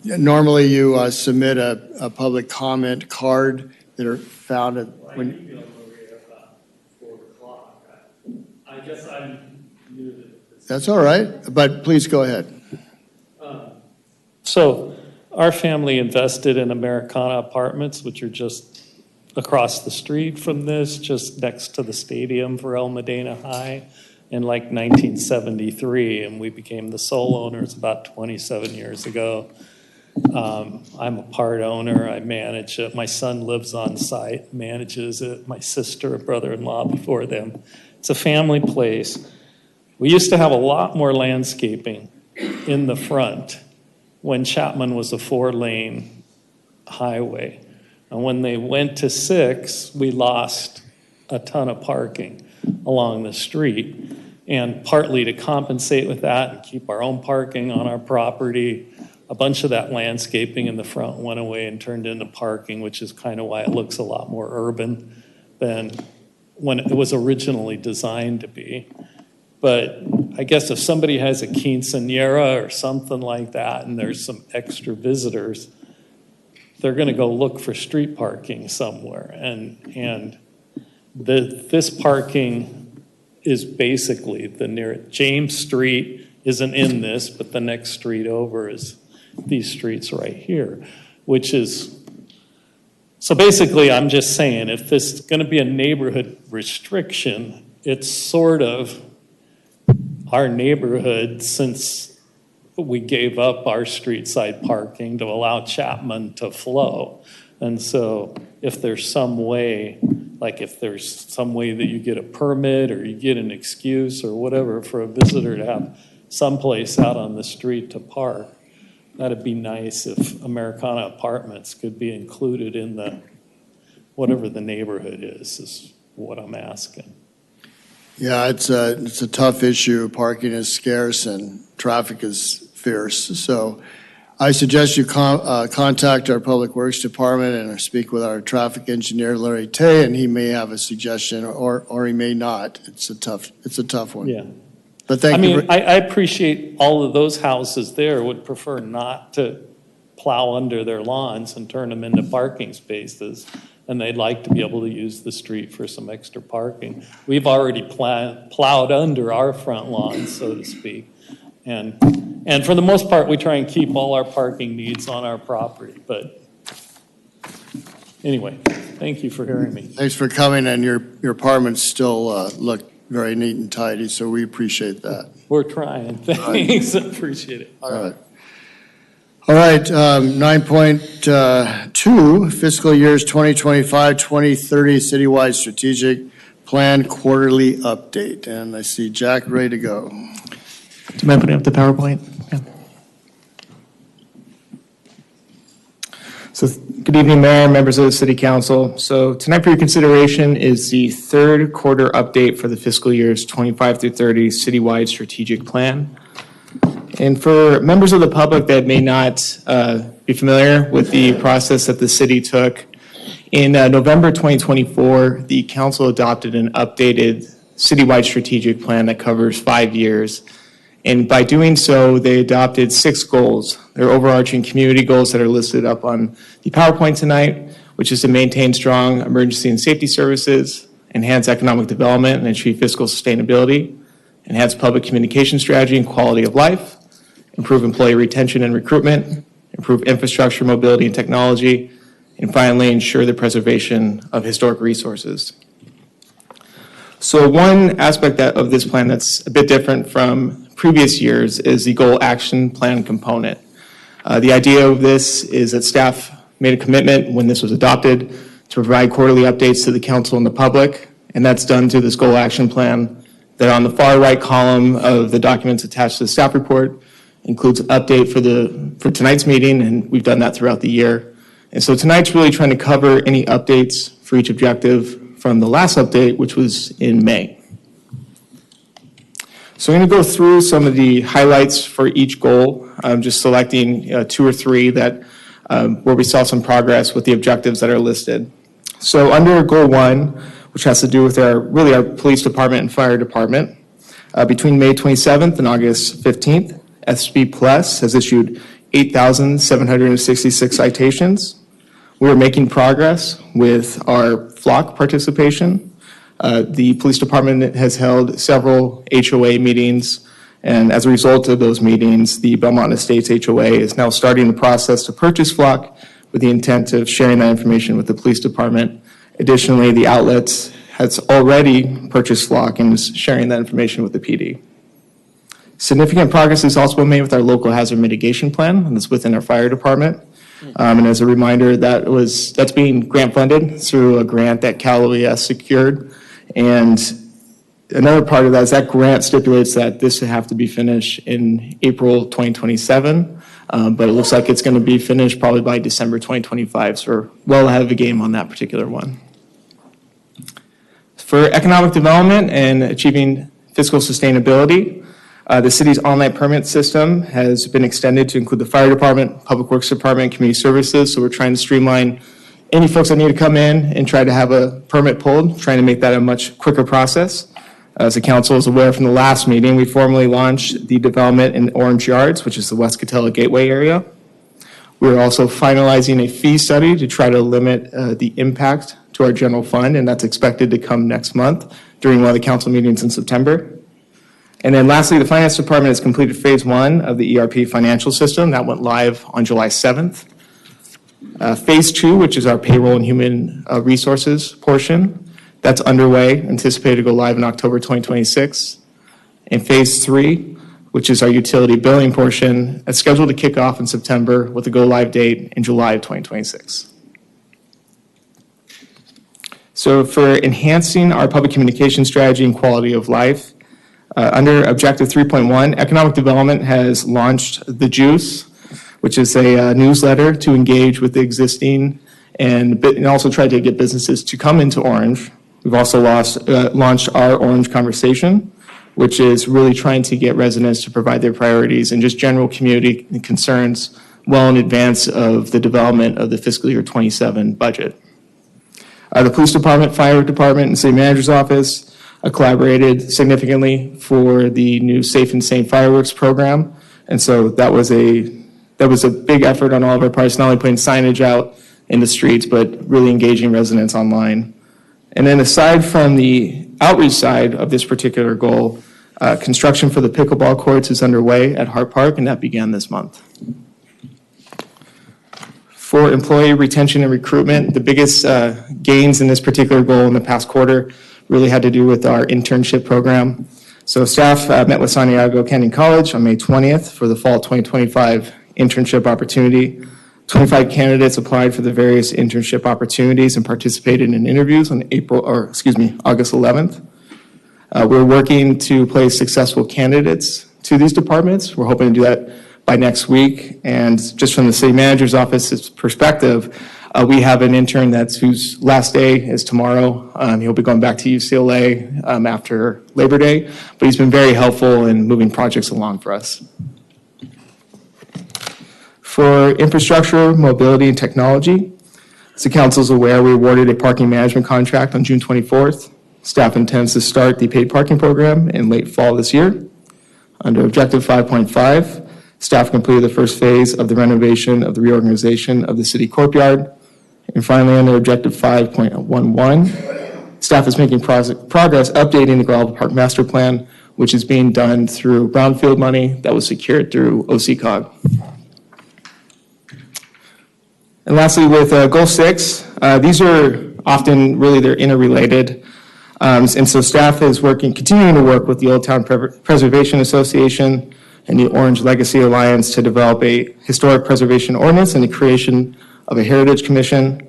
normally you submit a public comment card that are found at when. I emailed Maria about 4 o'clock. I guess I knew that. That's all right, but please go ahead. So our family invested in Americana Apartments, which are just across the street from this, just next to the stadium for El Medina High in like 1973, and we became the sole owners about 27 years ago. I'm a part owner. I manage it. My son lives on site, manages it. My sister, brother-in-law before them. It's a family place. We used to have a lot more landscaping in the front when Chapman was a 4-lane highway. And when they went to 6, we lost a ton of parking along the street. And partly to compensate with that and keep our own parking on our property, a bunch of that landscaping in the front went away and turned into parking, which is kind of why it looks a lot more urban than when it was originally designed to be. But I guess if somebody has a quinceañera or something like that and there's some extra visitors, they're going to go look for street parking somewhere. And this parking is basically the nearest. James Street isn't in this, but the next street over is these streets right here, which is, so basically I'm just saying if this is going to be a neighborhood restriction, it's sort of our neighborhood since we gave up our street side parking to allow Chapman to flow. And so if there's some way, like if there's some way that you get a permit or you get an excuse or whatever for a visitor to have someplace out on the street to park, that'd be nice if Americana Apartments could be included in the, whatever the neighborhood is what I'm asking. Yeah, it's a tough issue. Parking is scarce and traffic is fierce. So I suggest you contact our Public Works Department and speak with our traffic engineer, Larry Tay, and he may have a suggestion or he may not. It's a tough one. Yeah. But thank you. I appreciate all of those houses there would prefer not to plow under their lawns and turn them into parking spaces. And they'd like to be able to use the street for some extra parking. We've already plowed under our front lawns, so to speak. And for the most part, we try and keep all our parking needs on our property. But anyway, thank you for hearing me. Thanks for coming, and your apartments still look very neat and tidy, so we appreciate that. We're trying. Thanks. Appreciate it. All right. All right, 9.2, fiscal years 2025, 2030 citywide strategic plan quarterly update. And I see Jack ready to go. Do you mind putting up the PowerPoint? Yeah. So good evening, Mayor, members of the City Council. So tonight for your consideration is the third quarter update for the fiscal years 25 through 30 citywide strategic plan. And for members of the public that may not be familiar with the process that the city took, in November 2024, the council adopted an updated citywide strategic plan that covers 5 years. And by doing so, they adopted 6 goals. They're overarching community goals that are listed up on the PowerPoint tonight, which is to maintain strong emergency and safety services, enhance economic development and achieve fiscal sustainability, enhance public communication strategy and quality of life, improve employee retention and recruitment, improve infrastructure, mobility, and technology, and finally, ensure the preservation of historic resources. So one aspect of this plan that's a bit different from previous years is the goal action plan component. The idea of this is that staff made a commitment when this was adopted to provide quarterly updates to the council and the public, and that's done through this goal action plan that on the far right column of the documents attached to the staff report includes an update for tonight's meeting, and we've done that throughout the year. And so tonight's really trying to cover any updates for each objective from the last update, which was in May. So I'm going to go through some of the highlights for each goal, just selecting 2 or 3 that where we saw some progress with the objectives that are listed. So under goal 1, which has to do with our police department and fire department, between May 27th and August 15th, SB Plus has issued 8,766 citations. We're making progress with our flock participation. The police department has held several HOA meetings, and as a result of those meetings, the Belmont Estates HOA is now starting the process to purchase flock with the intent of sharing that information with the police department. Additionally, the outlets has already purchased flock and is sharing that information with the PD. Significant progress has also been made with our local hazard mitigation plan, and it's within our fire department. And as a reminder, that's being grant funded through a grant that Cal OES secured. And another part of that is that grant stipulates that this would have to be finished in April 2027, but it looks like it's going to be finished probably by December 2025, so we're well ahead of the game on that particular one. For economic development and achieving fiscal sustainability, the city's online permit system has been extended to include the fire department, public works department, community services. So we're trying to streamline any folks that need to come in and try to have a permit pulled, trying to make that a much quicker process. As the council is aware from the last meeting, we formally launched the development in Orange Yards, which is the West Catella Gateway area. We're also finalizing a fee study to try to limit the impact to our general fund, and that's expected to come next month during one of the council meetings in September. And then lastly, the finance department has completed phase 1 of the ERP financial system. That went live on July 7th. Phase 2, which is our payroll and human resources portion, that's underway, anticipated to go live in October 2026. And phase 3, which is our utility billing portion, is scheduled to kick off in September with a go live date in July of 2026. So for enhancing our public communication strategy and quality of life, under Objective 3.1, Economic Development has launched The Juice, which is a newsletter to engage with the existing and also try to get businesses to come into Orange. We've also launched our Orange Conversation, which is really trying to get residents to provide their priorities and just general community concerns well in advance of the development of the fiscal year 27 budget. The police department, fire department, and city manager's office collaborated significantly for the new Safe and Sane Fireworks program. And so that was a big effort on all of our parts, not only putting signage out in the streets, but really engaging residents online. And then aside from the outreach side of this particular goal, construction for the pickleball courts is underway at Hart Park, and that began this month. For employee retention and recruitment, the biggest gains in this particular goal in the past quarter really had to do with our internship program. So staff met with Santiago Canyon College on May 20th for the fall 2025 internship opportunity. 25 candidates applied for the various internship opportunities and participated in interviews on August 11th. We're working to place successful candidates to these departments. We're hoping to do that by next week. And just from the city manager's office's perspective, we have an intern whose last day is tomorrow. He'll be going back to UCLA after Labor Day, but he's been very helpful in moving projects along for us. For infrastructure, mobility, and technology, as the council is aware, we awarded a parking management contract on June 24th. Staff intends to start the paid parking program in late fall this year. Under Objective 5.5, staff completed the first phase of the renovation of the reorganization of the city courtyard. And finally, under Objective 5.11, staff is making progress updating the Gravel Park Master Plan, which is being done through brownfield money that was secured through OCCOG. And lastly, with Goal 6, these are often they're interrelated. And so staff is continuing to work with the Old Town Preservation Association and the Orange Legacy Alliance to develop a historic preservation ordinance and the creation of a Heritage Commission.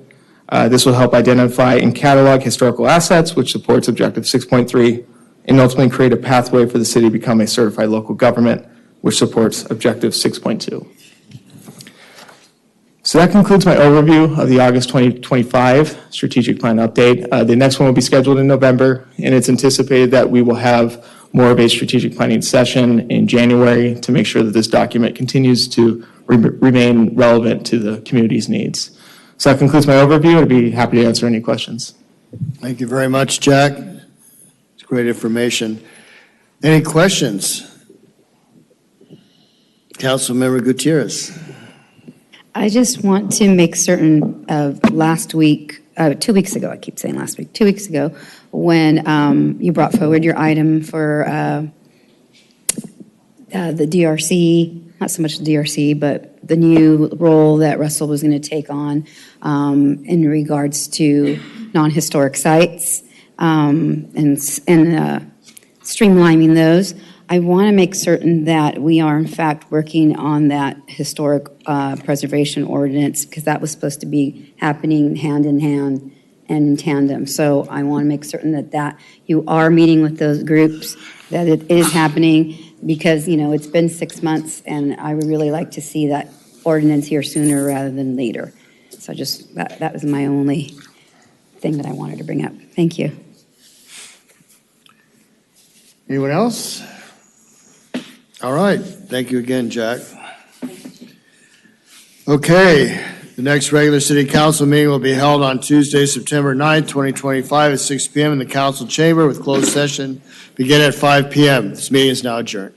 This will help identify and catalog historical assets, which supports Objective 6.3, and ultimately create a pathway for the city to become a certified local government, which supports Objective 6.2. So that concludes my overview of the August 2025 strategic plan update. The next one will be scheduled in November, and it's anticipated that we will have more of a strategic planning session in January to make sure that this document continues to remain relevant to the community's needs. So that concludes my overview. I'd be happy to answer any questions. Thank you very much, Jack. It's great information. Any questions? Councilmember Gutierrez. I just want to make certain of last week, 2 weeks ago, I keep saying last week, 2 weeks ago, when you brought forward your item for the DRC, not so much the DRC, but the new role that Russell was going to take on in regards to non-historic sites and streamlining those. I want to make certain that we are in fact working on that historic preservation ordinance, because that was supposed to be happening hand in hand and in tandem. So I want to make certain that you are meeting with those groups, that it is happening, because, it's been 6 months and I would really like to see that ordinance here sooner rather than later. So just, that was my only thing that I wanted to bring up. Thank you. Anyone else? All right. Thank you again, Jack. Okay. The next regular city council meeting will be held on Tuesday, September 9th, 2025 at 6 p.m. in the council chamber with closed session begin at 5 p.m. This meeting is now adjourned.